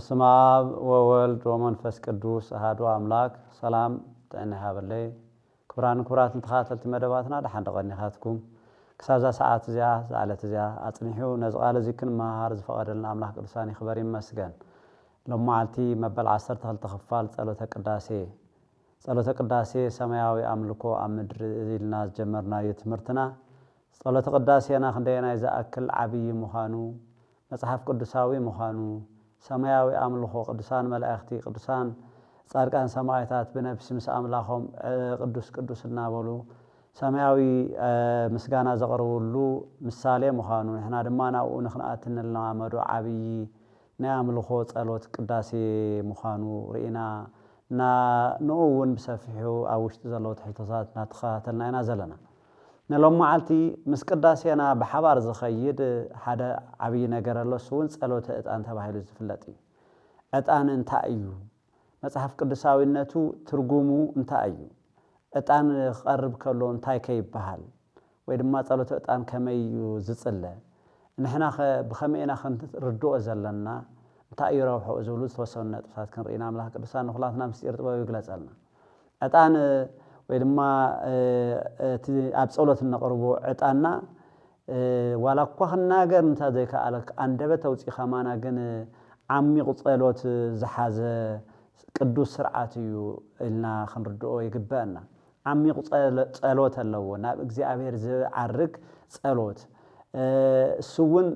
በስመ አብ ወወልድ ወመንፈስ ቅዱስ አሐዱ አምላክ ሰላም ጤና ይሃበለይ ክብራት ተኻተልቲ መደባትና ደሓን ደቀኒኻትኩም ክሳዛ ሰዓት እዚያ ዛዓለት እዚያ አጽኒሑ ነዝቃለ ዚክን ማሃር ዝፈቀደልና አምላክ ቅዱሳን ይኽበር ይመስገን ለማዓልቲ መበል 12 ክፋል ጸሎተ ቅዳሴ ሰማያዊ አምልኮ አምድር ኢልና ጀመርናዮ ትምህርትና ጸሎተ ቅዳሴና ክንደየና ይዛአክል ዓብይ ምዃኑ መጽሐፍ ቅዱሳዊ ምዃኑ ሰማያዊ አምልኮ ቅዱሳን መላእክቲ ቅዱሳን ጻድቃን ሰማዕታት በነፍስ ምስ አምላኾም ቅዱስ እናበሉ ሰማያዊ ምስጋና ዘቀርቡሉ ምሳሌ ምዃኑ ንሕና ድማ ናኡ ንኽንኣትንልና መዱ ዓብይ ናይ አምልኮ ጸሎት ቅዳሴ ምዃኑ ርኢና ንኡውን ብሰፊሑ ኣብ ውሽጢ ዘለዉ ትሕቶታት ናተኸታተልና ኢና ዘለና نلوم معلتي مسقداسينا بحبار زخيد حدا عبي ነገር ለሱን ጸሎተ ዕጣን ተባሂሉ ዝፍለጥ ዕጣን እንታይ እዩ መጽሐፍ ቅዱሳዊነቱ ትርጉሙ እንታይ እዩ ዕጣን ቀርብ ከሎ እንታይ ከይባሃል ወይ ድማ ጸሎተ ዕጣን ከመይ ዝጽለ ንሕና ብኸመይና ክንርድኦ ዘለና እንታይ እዩ ረብሑ ዝብሉ ተወሰኑ ነጥብታት ክንርኢና አምላክ ቅዱሳን ንኹላትና ምስጢር ጥበብ ይግለጸልና ዕጣን ወይ ድማ ኣብ ጸሎት ነቅርቦ ዕጣንና ዋላ እኳ ክናገር እንታይ ዘይከኣለክ አንደበት ተውፂኻ ማና ግን ዓሚቕ ጸሎት ዝሓዘ ቅዱስ ስርዓት እዩ ኢልና ክንርድኦ ይግባአና ዓሚቕ ጸሎት ኣለዎ ናብ እግዚአብሔር ዝዓርግ ጸሎት እሱውን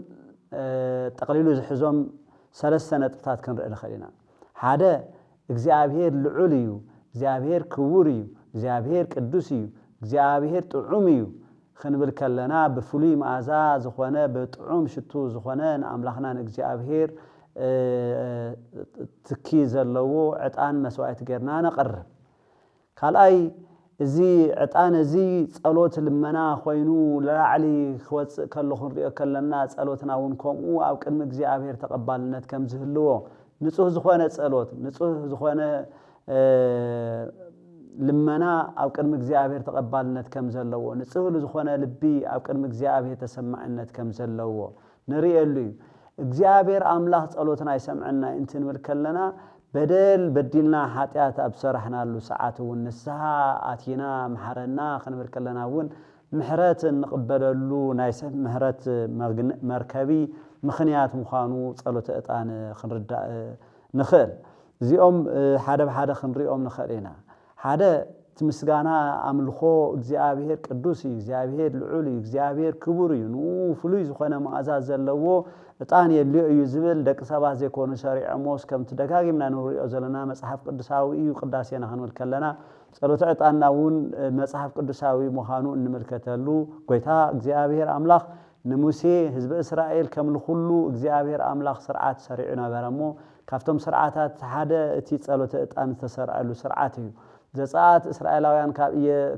ጠቅሊሉ ዝሕዞም ሰለስተ ነጥብታት ክንርኢ ንኽእል ኢና ሓደ እግዚአብሔር ልዑል እዩ እግዚአብሔር ክቡር እዩ እግዚአብሔር ቅዱስ እዩ እግዚአብሔር ጥዑም እዩ ክንብል ከለና በፍሉይ መዓዛ ዝኾነ በጥዑም ሽቱ ዝኾነ ንአምላኽና ንእግዚአብሔር ትኪ ዘለዎ ዕጣን መስዋዕት ገርና ነቀርብ ካልኣይ እዚ ዕጣን እዚ ጸሎት ልመና ኮይኑ ለላዕሊ ክወጽእ ከሎ ክንሪኦ ከለና ጸሎትና እውን ከምኡ ኣብ ቅድሚ እግዚአብሔር ተቀባልነት ከም ዝህልዎ ንጹህ ዝኾነ ጸሎት ንጹህ ዝኾነ ልመና ኣብ ቅድሚ እግዚአብሔር ተቀባልነት ከም ዘለዎ ንጹህ ዝኾነ ልቢ ኣብ ቅድሚ እግዚአብሔር ተሰማዕነት ከም ዘለዎ ንሪኤሉ እግዚአብሔር አምላኽ ጸሎትና ይሰምዐና እንትን ከለና በደል በዲልና ኃጢአት ኣብ ሰራሕናሉ ሰዓት እውን ንስሓ አቲና መሐረና ክንብል ከለና እውን ምሕረት ንቅበለሉ ናይ ሰብ ምሕረት መርከቢ ምኽንያት ምዃኑ ጸሎተ ዕጣን ክንርዳእ ንኽእል እዚኦም ሓደ ብሓደ ክንሪኦም ንኽእል ኢና ሓደ ምስጋና አምልኮ እግዚአብሔር ቅዱስ እዩ እግዚአብሔር ልዑል እዩ እግዚአብሔር ክቡር እዩ ፍሉይ ዝኾነ መዓዛ ዘለዎ ዕጣን የልዮ እዩ ዝብል ደቂ ሰባት ዘይኮኑ ሰሪዖሞስ ከም ተደጋጊምና ንሪኦ ዘለና መጽሐፍ ቅዱሳዊ እዩ ቅዳሴና ክንብል ከለና ጸሎተ ዕጣንና እውን መጽሐፍ ቅዱሳዊ ምዃኑ እንምልከተሉ ጎይታ እግዚአብሔር አምላኽ ንሙሴ ህዝቢ እስራኤል ከምልኹሉ እግዚአብሔር አምላኽ ስርዓት ሰሪዑ ነበረሞ ካብቶም ስርዓታት ሓደ እቲ ጸሎተ ዕጣን ተሰርዓሉ ስርዓት እዩ ዘጻት እስራኤላውያን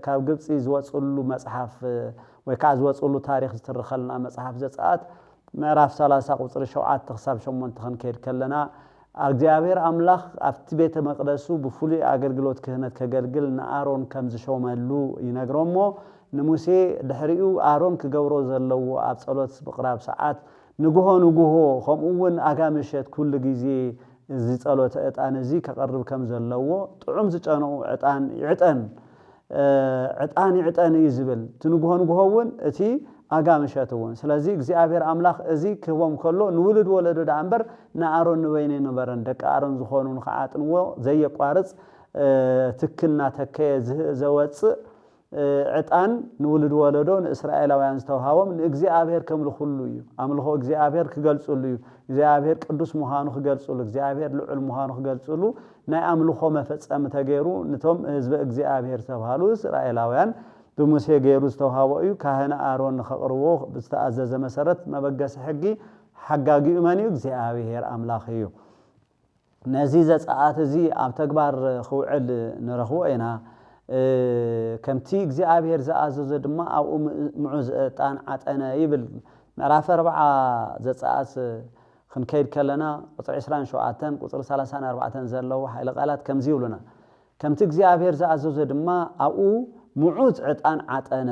ካብ ግብጽ ዝወጽሉ መጽሐፍ ወይ ከዓ ዝወጽሉ ታሪኽ ዝተረኸልና መጽሐፍ ዘጻት ምዕራፍ 30 ቁጥሪ 7 ክሳብ 8 ክንከይድ ከለና እግዚአብሔር አምላኽ ኣብቲ ቤተ መቅደሱ ብፍሉይ አገልግሎት ክህነት ከገልግል ንአሮን ከም ዝሾመሉ ይነግሮሞ ንሙሴ ድሕሪኡ አሮን ክገብሮ ዘለዎ ኣብ ጸሎት ምቕራብ ሰዓት ንግሆ ከምኡውን አጋምሸት ኩሉ ግዜ እዚ ጸሎተ ዕጣን እዚ ከቀርብ ከም ዘለዎ ጥዑም ዝጨነው ዕጣን ይዕጠን ይዝብል ትንግሆውን እቲ አጋምሸትውን ስለዚህ እግዚአብሔር አምላኽ እዚ ክቦም ከሎ ንውልድ ወለዶ ዳንበር ንአሮን ንበይነ ነበረን ደቂ አሮን ዝኾኑ ንኸዓጥንዎ ዘየቋርጽ ትክና ተከየ ዘወጽእ ዕጣን ንውልድ ወለዶ ንእስራኤላውያን ዝተውሃቦም ንእግዚአብሔር ከምልኹሉ እዩ አምልኾ እግዚአብሔር ክገልጹሉ እዩ እግዚአብሔር ቅዱስ ምዃኑ ክገልጹሉ እግዚአብሔር ልዑል ምዃኑ ክገልጹሉ ናይ አምልኾ መፈጸም ተገይሩ ነቶም ህዝበ እግዚአብሔር ተባሃሉ እስራኤላውያን ብሙሴ ገይሩ ዝተውሃቦ እዩ ካህነ አሮን ከቅርቦ ብዝተኣዘዘ መሰረት መበገስ ሕጊ ሓጋጊኡ መን እዩ እግዚአብሔር አምላኽ እዩ ነዚ ዘጻአት እዚ ኣብ ተግባር ክውዕል ንረኽቦ ኢና ከምቲ እግዚአብሔር ዝኣዘዘ ድማ ኣብኡ ምዑዝ ዕጣን ዓጠነ ይብል ምዕራፍ 4 ዘጻአት ክንከይድ ከለና ቁጥሪ 27 ቁጥሪ 34 ዘለዉ ሓይለ ቃላት ከምዚ ይብሉና ከምቲ እግዚአብሔር ዝኣዘዘ ድማ ኣብኡ ምዑዝ ዕጣን ዓጠነ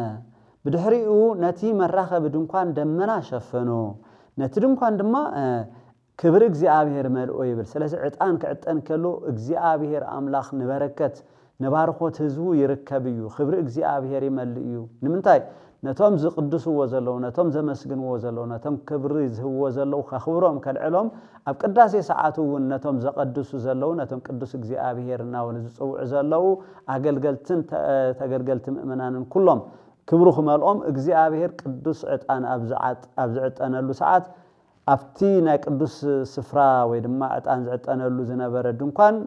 ብድሕሪኡ ነቲ መራኸቢ ድንኳን ደመና ሸፈኖ ነቲ ድንኳን ድማ ክብር እግዚአብሔር መልኦ ይብል ስለዚህ ዕጣን ክዕጠን ከሎ እግዚአብሔር አምላኽ ንበረከት ንባርኾት ህዝቡ ይርከብዩ ክብር እግዚአብሔር ይመልዩ ንምንታይ ነቶም ዝቅድስዎ ዘለው ነቶም ዘመስግንዎ ዘለው ነቶም ክብሪ ዝህብዎ ዘለው ከኽብሮም ከልዕሎም ኣብ ቅዳሴ ሰዓቱ እውን ነቶም ዘቀድሱ ዘለው ነቶም ቅዱስ እግዚአብሔር ናውን ዝጽውዕ ዘለው አገልገልትን ተገልገልቲ ምእመናንን ኩሎም ክብሩ ክመልኦም እግዚአብሔር ቅዱስ ዕጣን ኣብ ዝዕጠነሉ ሰዓት ኣብቲ ናይ ቅዱስ ስፍራ ወይ ድማ ዕጣን ዝዕጠነሉ ዝነበረ ድንኳን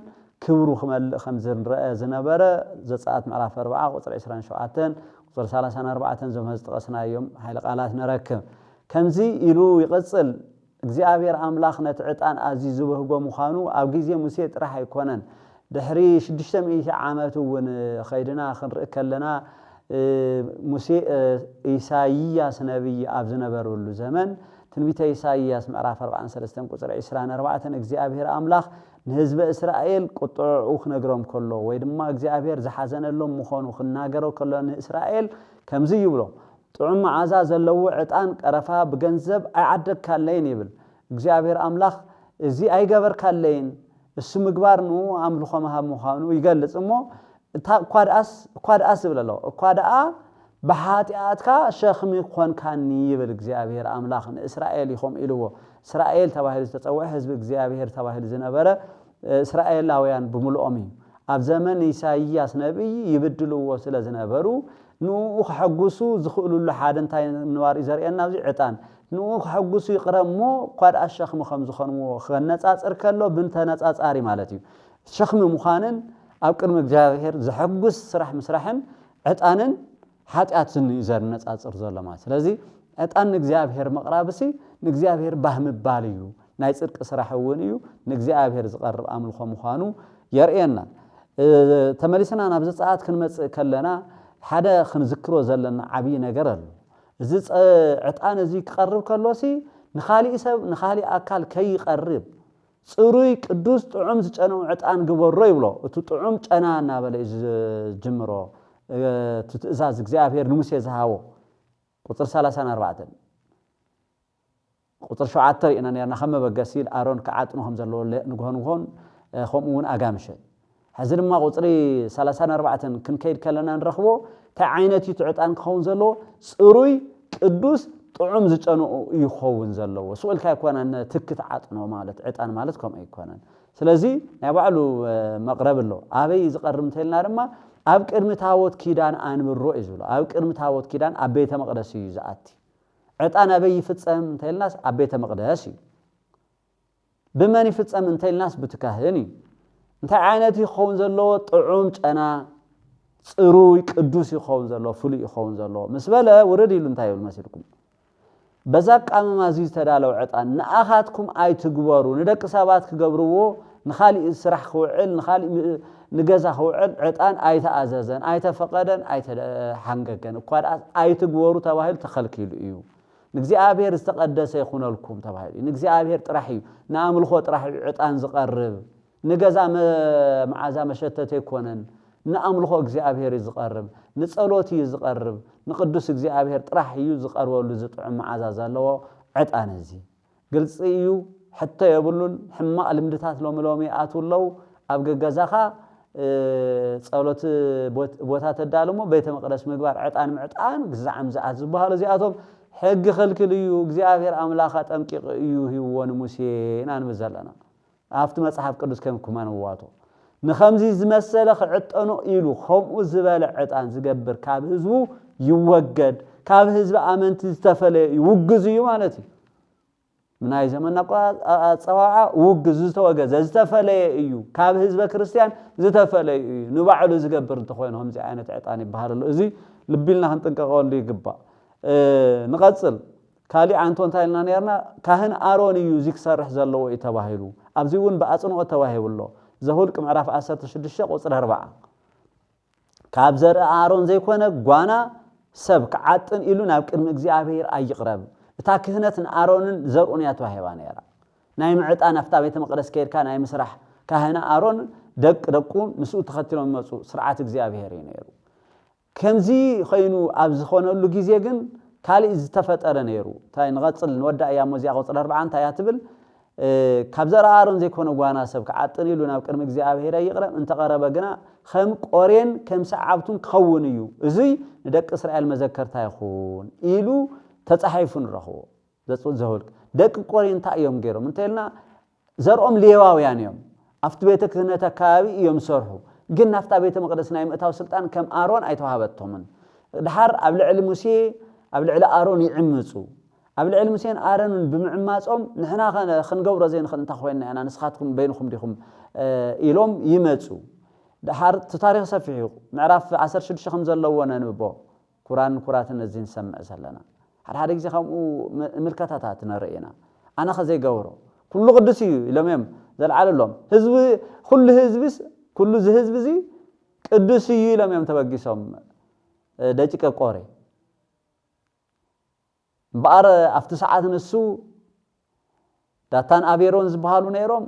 ክብሩ ክመልእ ከም ዝንረአ ዝነበረ ዘጸአት ምዕራፍ 4 ቁጥሪ 27 ቁጥሪ 34 ዘመ ዝጠቀስናዮም ኃይለ ቃላት ነረክብ ከምዚ ኢሉ ይቅጽል እግዚአብሔር አምላኽ ነቲ ዕጣን ኣዝዩ ዝብህጎ ምዃኑ ኣብ ግዜ ሙሴ ጥራሕ ኣይኮነን ድሕሪ 600 ዓመት እውን ኸይድና ክንርኢ ከለና ሙሴ ኢሳይያስ ነብይ ኣብ ዝነበረሉ ዘመን ትንቢተ ኢሳይያስ ምዕራፍ 43 ቁጥሪ 24 እግዚአብሔር አምላኽ ንህዝበ እስራኤል ቁጥዑ ክነግሮም ከሎ ወይ ድማ እግዚአብሔር ዝሓዘነሎም ምኾኑ ክናገረው ከሎ ንእስራኤል ከምዚ ይብሎ ጥዑም መዓዛ ዘለዎ ዕጣን ቀረፋ ብገንዘብ ኣይዓደግካለይን ይብል እግዚአብሔር አምላኽ እዚ ኣይገበርካለይን እሱ ምግባር ነው አምልኾ መሃብ ምዃኑ ይገልጽ እሞ ኳድአስ ይብለሎ ኳድአ በኃጢአትካ ሸኽሚ ኮንካኒ ይብል እግዚአብሔር አምላኽ ንእስራኤል ይኹም ኢልዎ እስራኤል ተባሂሉ ዝተጸውዐ ህዝብ እግዚአብሔር ተባሂሉ ዝነበረ እስራኤላውያን ብምልኦም እዩ ኣብ ዘመን ኢሳይያስ ነብይ ይብድልዎ ስለ ዝነበሩ ንኡ ክሐጉሱ ዝኽእሉሉ ሓደ እንታይ ንዋር ዘርኤና ኣብዚ ዕጣን ንኡ ክሐጉሱ ይቅረሞ ኳድአ ሸኽሚ ከም ዝኾንዎ ክነጻጽር ከሎ ብንተነጻጻሪ ማለት እዩ ሸኽሚ ምዃንን ኣብ ቅድሚ እግዚአብሔር ዝሐጉስ ስራሕ ምስራሕን ዕጣንን ኃጢአትን ይዘርነጻጽር ዘሎ ማለት ስለዚህ ዕጣን ንእግዚአብሔር መቅራብሲ ንእግዚአብሔር ባህምባል እዩ ናይ ጽድቅ ስራሕ እውን እዩ ንእግዚአብሔር ዝቀርብ አምልኾ ምዃኑ የርኤና ተመሊስና ናብ ዘጸአት ክንመጽእ ከለና ሓደ ክንዝክሮ ዘለና ዓብይ ነገር ኣሎ እዚ ዕጣን እዚ ክቀርብ ከሎሲ ንኻሊእ ሰብ ንኻሊእ አካል ከይቀርብ ጽሩይ ቅዱስ ጥዑም ዝጨነው ዕጣን ግበሮ ይብሎ እቲ ጥዑም ጨና እናበለ ዝጅምሮ ትእዛዝ እግዚአብሔር ንሙሴ ዝሃቦ ቁጥር 34 ቁጥር 7 ኢና ነርና ከመ በገሲል አሮን ከዓጥኖም ዘሎ ንግሆን ከምኡውን አጋምሸ ሕዚ ድማ ቁጥሪ 34 ክንከይድ ከለና ንረኽቦ ታይ ዓይነት ዕጣን ክኸውን ዘሎ ጽሩይ ቅዱስ ጥዑም ዝጨነኡ ይኸውን ዘለዎ ስኡልካ ይኮነን ትክት ዓጥኖ ማለት ዕጣን ማለት ከም ኣይኮነን ስለዚህ ናይ ባዕሉ መቅረብ ኣሎ አበይ ዝቀርብ እንተልና ድማ ኣብ ቅድሚ ታቦት ኪዳን አንብሮ ይዝብሎ ኣብ ቅድሚ ታቦት ኪዳን ኣብ ቤተ መቅደስ እዩ ዝኣቲ ዕጣን አበይ ይፍጸም እንተልናስ ኣብ ቤተ መቅደስ እዩ ብመን ይፍጸም እንተልናስ ብትካህን እዩ እንታይ ዓይነት ይኸውን ዘለዎ ጥዑም ጨና ጽሩይ ቅዱስ ይኸውን ዘሎ ፍሉይ ይኸውን ዘሎ ምስ በለ ወረድ ኢሉ እንታይ ይብል መስልኩም በዛ ቃመማ እዚ ዝተዳለው ዕጣን ንኣኻትኩም ኣይትግበሩ ንደቂ ሰባት ክገብርዎ ንኻሊእ ስራሕ ክውዕል ንኻሊእ ንገዛ ክውዕል ዕጣን ኣይተኣዘዘን ኣይተፈቀደን ኣይተሓንገገን እኳ ኣይትግበሩ ተባሂሉ ተኸልኪሉ እዩ ንእግዚአብሔር ዝተቀደሰ ይኹነልኩም ተባሂሉ ንእግዚአብሔር ጥራሕ እዩ ንኣምልኾ ጥራሕ ዕጣን ዝቀርብ ንገዛ መዓዛ መሸተተ ይኮነን ንኣምልኾ እግዚአብሔር ዝቀርብ ንጸሎት እዩ ዝቀርብ ንቅዱስ እግዚአብሔር ጥራሕ እዩ ዝቀርበሉ ዝጥዑም መዓዛ ዘለዎ ዕጣን እዚ ግልጽ እዩ ሕቶ የብሉን ሕማቅ ልምድታት ሎምሎሚ ኣትውለው ኣብ ገዛኻ ጸሎት ቦታ ተዳልሞ ቤተ መቅደስ ምግባር ዕጣን ምዕጣን ግዛዕም ዝኣት ዝበሃሉ እዚኣቶም ሕጊ ክልክል እዩ እግዚአብሔር አምላኻ ጠንቂቕ እዩ ሂብዎ ንሙሴ ኢና ንብል ዘለና ኣብቲ መጽሓፍ ቅዱስ ከምኩማ ንዋቶ ንኸምዚ ዝመሰለ ክዕጠኖ ኢሉ ከምኡ ዝበለ ዕጣን ዝገብር ካብ ህዝቡ ይወገድ ካብ ህዝቢ ኣመንቲ ዝተፈለየ ይውግዝ እዩ ማለት እዩ ምናይ ዘመንና ጸዋዓ ውግዝ ዝተወገዘ ዝተፈለየ እዩ ካብ ህዝበ ክርስቲያን ዝተፈለየ እዩ ንባዕሉ ዝገብር እንተኾይኑ ከምዚ ዓይነት ዕጣን ይበሃል ኣሎ እዚ ልቢልና ክንጥንቀቐሉ ይግባእ ንቐጽል ካሊእ አንቶ እንታይ ኢልና ነርና ካህን አሮን እዩ እዚ ክሰርሕ ዘለዎ እዩ ተባሂሉ ኣብዚ እውን በአጽንኦት ተዋሂብሎ ዘሁልቅ ምዕራፍ 16 ቁጥሪ 4 ካብ ዘርኢ አሮን ዘይኮነ ጓና ሰብ ከዓጥን ኢሉ ናብ ቅድሚ እግዚአብሔር ኣይቅረብ እታ ክህነት አሮንን ዘርኡን ያተዋሂባ ነራ ናይ ምዕጣን afta ቤተ መቅደስ ከይድካ ናይ መስራሕ ካህና አሮን ደቁ ምስኡ ተኸትሎም መጹ ስርዓት እግዚአብሔር እዩ ነሩ ከምዚ ኸይኑ ኣብ ዝኾነሉ ግዜ ግን ካሊ ዝተፈጠረ ነሩ ታይ ንቀጽል ንወዳ እያ ሞዚያ ቁጥሪ 4 እንታይ ያትብል كابزر آرون زي كونه قوانا سب كعطني لنا بكرم እግዚአብሔር يقرأ انت قرب جنا خم قرين كم ساعتون كونيو زي ندك إسرائيل مذكرتها يخون إلو تتصحيفون رخو زتصل زهولك دك قرين تأيوم غيرهم انتلنا زرهم ليواو يعني يوم أفت بيتك هنا تكابي يوم سرحو قلنا أفت بيت مقدس نايم أتاو سلطان كم آرون أيتوهابتهم دحر قبل علم موسى قبل على آرون يعمصوا قبل علم موسى آرون بمعماصهم نحنا خنقور زين خن تخوينا أنا نسخاتكم بينكم ديكم إلهم يمصوا دحر تاريخ سفيح معرف 10 شدش خمسة لوانا نبو قرآن قراتنا زين سمع سلنا هذا يجي خم ملكاتاتنا رأينا أنا خزي جورو كل قدسي لميم زل على اللهم حزب كل حزبس كل حزب زي قدسي لميم تبقيسهم دقيقة قاري بار أفت ساعات نسو داتان أبيرون زبالو نيرهم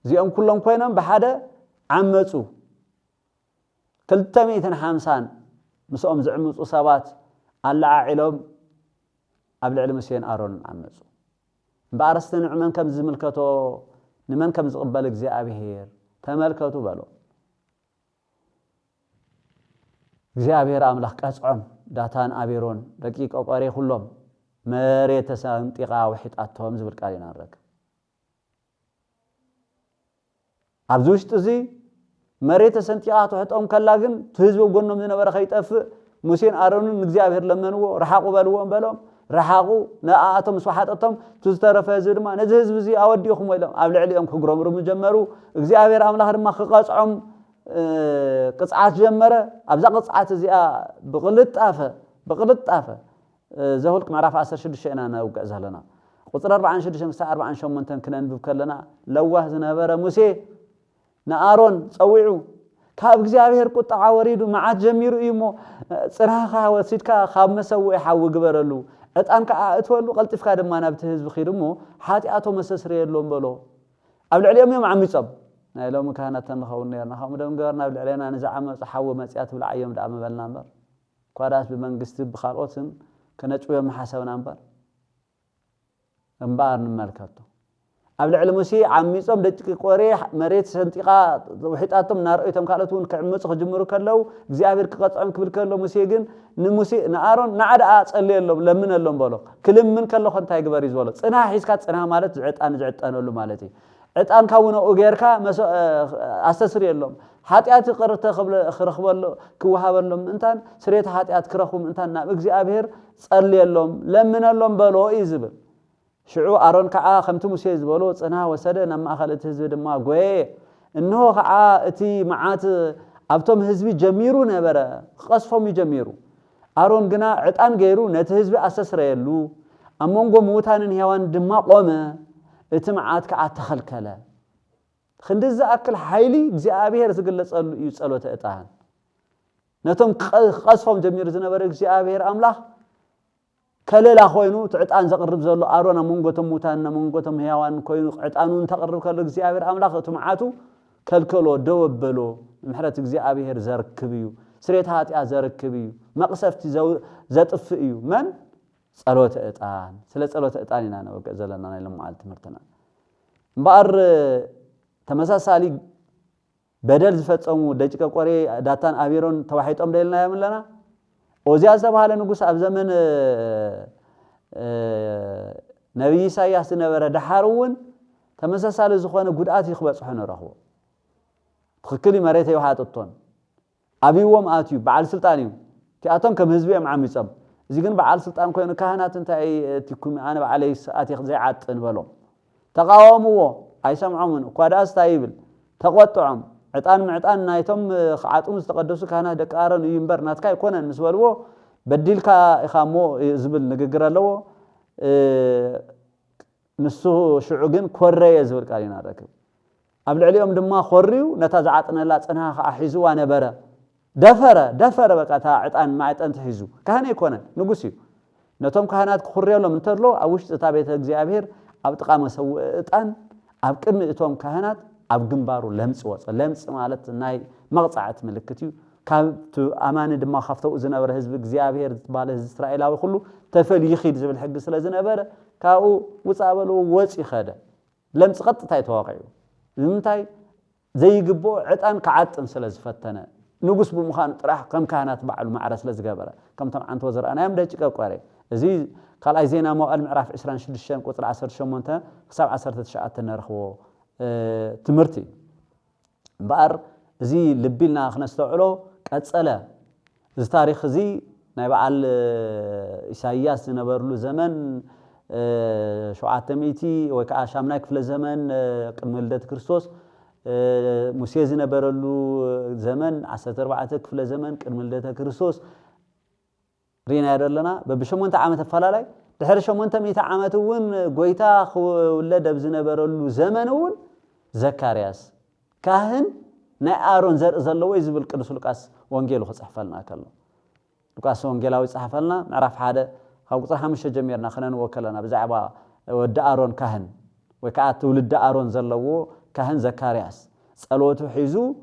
زيهم كلهم كوينهم بحدا عمتو كلتميتن حامسان مسؤوم زعمتو سبات على علم قبل علم سين آرون عمتو بارستن عمان كم زملكتو نمن كم زقبل እግዚአብሔር ተመልከቱ በሉ እግዚአብሔር አምላክ ቀጽዖም ዳታን አቤሮን ደቂቅ ቆሬ ሁሉም መሬት ተሰንጥቃ ወሒጣቶም ዝብል ቃል ይናረክ አብዙሽ ጥዚ መሬት ተሰንጥቃ ወሒጣቶም ከላ ግን ህዝብ ጎኖም ዝነበረ ከይጠፍ ሙሴን አሮንን እግዚአብሔር ለመንዎ ረሓቁ በልዎም በሎም ረሓቁ ነአቶም ስዋሓጠቶም ትዝተረፈ ህዝብ ድማ ነዚ ህዝብ እዚ አወዲኹም ወይሎም ኣብ ልዕሊኦም ክግረምሩ ጀመሩ እግዚአብሔር አምላክ ድማ ክቀጽዖም قصعات جمرة أبزق قصعات زيا بقلطافة زهولك معرف 10 شد شينا أنا وقع لنا قصر 40 شد شمس 40 شوم من كنا نبكلنا لوه زنبره موسى نآرون صويعو كاب እግዚአብሔር ቁጣ ወሪዱ ማዓት ጀሚሩ ይሞ ጽራኻ ወሲድካ ካብ መሰውይ ሓው ግበረሉ እጣን ከ እትወሉ ቀልጥፍካ ድማ ናብቲ ህዝብ ኺድሞ ሓጢአቶ መሰስር የሎም በሎ ኣብ ልዕሊኦም እዮም ዓሚጾም ናይ ሎም ካህናት ንኸውን ነርና ከም ደም ገርና ኣብ ልዕሊና ንዛዓመ ሓው መጽያት ብላዕዮም ዳመ በልና እምበር ኳዳስ ብመንግስቲ ብኻልኦትን ከነጭዮም ሓሰብና እምበር ንመልከቶ ኣብ ልዕሊ ሙሴ ዓሚጾም ደቂቅ ቆሬ መሬት ሰንጢቃ ወሒጣቶም ናርአይቶም ካልኦቱን ክዕምጹ ክጅምሩ ከለው እግዚአብሔር ክቀጽዖም ክብል ከለው ሙሴ ግን ንሙሴ ንአሮን ንዓዳ ጸልየሎም ለምነሎም በሎ ክልምን ከለው እንታይ ግበር ይዝበሎ ጽና ሒስካ ጽና ማለት ዝዕጣን ዝዕጣነሉ ማለት እዩ ዕጣን ካውነ ኦጌርካ አስተስር የሎም ኃጢአት ቅርተ ክረኽበሎ ክወሃበሎም እንታን ስሬት ኃጢአት ክረኹም እንታን ናብ እግዚአብሔር ጸልየሎም ለምነሎም በሎ ይዝብል شعو أرون كعا خمت موسى زبالو صنا وسده نما أخلت حزب دما غوي إنه كعا أتي معات أبتم حزبي جميرو نبرة قصفهم يجميرو أرون جنا عتان غيرو نت حزب أساس ريلو أمونغو موتان هيوان دما قومه اتمعات كعا تخلكله خندز أكل حيلي እግዚአብሔር ዝግለጸሉ ይጸሎተ እጣን ነቶም قصفهم جمير ዝነበረ እግዚአብሔር አምላክ كللا خوينو تعطان زقرب زلو ارونا منغوتم موتان منغوتم هيوان كوينو عطانون تقرب كلو እግዚአብሔር አምላክ ተማዓቱ ከልከሎ ደወበሎ ምሕረት እግዚአብሔር ዘርክብዩ ስሬት ኃጢያ ዘርክብዩ መቅሰፍቲ ዘጥፍዩ ማን ጸሎተ እጣን ስለ ጸሎተ እጣን ኢና ነው ገዘለና ናይ ለማዓል ትምርተና ባር ተመሳሳሊ በደል ዝፈጸሙ ደቂቀ ቆሬ ዳታን አቤሮን ተዋሂጦም ደልና ያምለና ኦዚያ ዘባለ ንጉስ ኣብ ዘመን ነብይ ኢሳይያስ ነበረ ደሓሩን ተመሳሳለ ዝኾነ ጉድአት ይخبጽሑ ነረኽቦ ትክክል መሬት ይዋሃጥቶን አብይዎም አትዩ በዓል ስልጣን እዩ ቲአቶም ከም ህዝብዮም ዓሚጾም እዚ ግን በዓል ስልጣን ኮይኑ ካህናት እንታይ ትኩም ኣነ በዓለይ ሰዓት ዘይዓጥን በሎም ተቃወምዎ ኣይሰምዖምን ኳዳስ ታይብል ተቆጥዖም عطان معطان نايتم خعاطم استقدسوا كهنا دقارن ينبر ناتكا يكونن مسبلو بديلكا اخامو زبل نغغر لو نسو شعوغن كوري زبل قالينا ركب قبل عليهم دما خوريو نتا زعطنا صنا حيزوا نبره دفر بقى تا عطان معطن تحيزو كهنا يكونن نغسيو نتوم كهنات خوريولم انترلو اوش تا بيت እግዚአብሔር اب ጥቃመ ሰው እጣን اب ቅድሚ እቶም ካህናት ኣብ ግንባሩ ለምጽ ማለት ናይ መቅጻዕት ምልክትዩ ካብቱ አማን ድማ ኻፍተው ዝነበረ ህዝብ እግዚአብሔር ባለ እስራኤላዊ ሁሉ ተፈልይ ኺድ ዝብል ሕግ ስለ ዝነበረ ካኡ ውጻበሉ ወጽ ይኸደ لم تقطع يتواقعوا زمتاي زي جبو عطان كعطن سلازفتنا نقص بمخان طرح كم كهنات بعلو معرس لزجبره كم طبعا توزر انا يم دقيقه قاري زي قال اي زينا مو المعرف 26 قطر 18 حساب 19 نرخو تمرتي بار زي لبيلنا خنستوعلو قصله زي تاريخ زي ناي بعل إساياس نبرلو زمن شوعتميتي وكا شامنا كفل زمن قدم ولدت كريستوس موسى نبرلو زمن 14 كفل زمن قدم ولدت كريستوس رينا يدلنا ببشمونت عامه فلالاي دحر شمونت 100 عامه ون غويتا ولد بزنبرلو زمن ون زكرياس كاهن ناي آرون زر زلو يزبل قدس لوقاس وانجيلو خصحفلنا كله لوقاس وانجيلاوي صحفلنا معرف حدا خاو قصر 5 جميرنا خلينا نوكلنا بزعبا ود آرون كاهن وكا تولد آرون زلو كاهن زكرياس صلوته حيزو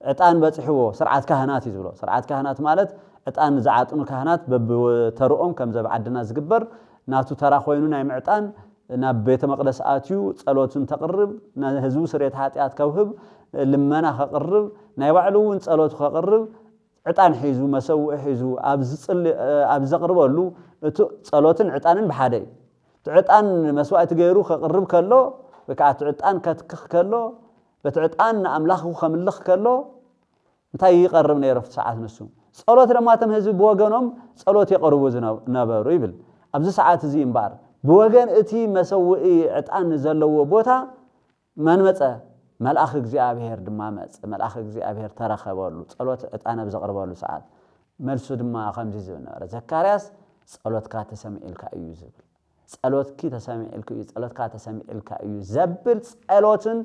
عطان بصحو سرعات كهنات يزبلو سرعات كهنات مالت عطان زعاطنو كهنات بترؤم كم زبعدنا زغبر ناتو ترا خوينو ناي معطان نا بيت مقدس اتيو صلوتن تقرب نا هزو سريت حاتيات كوهب لمنا خقرب ناي بعلون صلوت خقرب عطان حيزو مسو حيزو ابز قربلو صلوتن عطانن بحدي عطان مسوات غيرو خقرب كلو وكعت عطان كتكخ كلو بتعطان املاخو خملخ كلو انتي يقرب نيرف ساعات نسو صلوت لما تم هزو بوغنوم صلوت يقربو نبرو يبل ابز ساعات زي امبار بوغن اتي مسوئي عطان زلو بوتا من مصه ملأخ እግዚአብሔር ድማ መጽ ملأخ እግዚአብሔር ተረኸበሉ ጸሎት ዕጣን በዘቀርባሉ ሰዓት መልሱ ድማ ከምዚ ዝነበረ ዘካርያስ ጸሎትካ ተሰሚዕልካ እዩ ዝብል ጸሎትኪ ተሰሚዕልካ እዩ ጸሎትካ ተሰሚዕልካ እዩ ዘብል ጸሎትን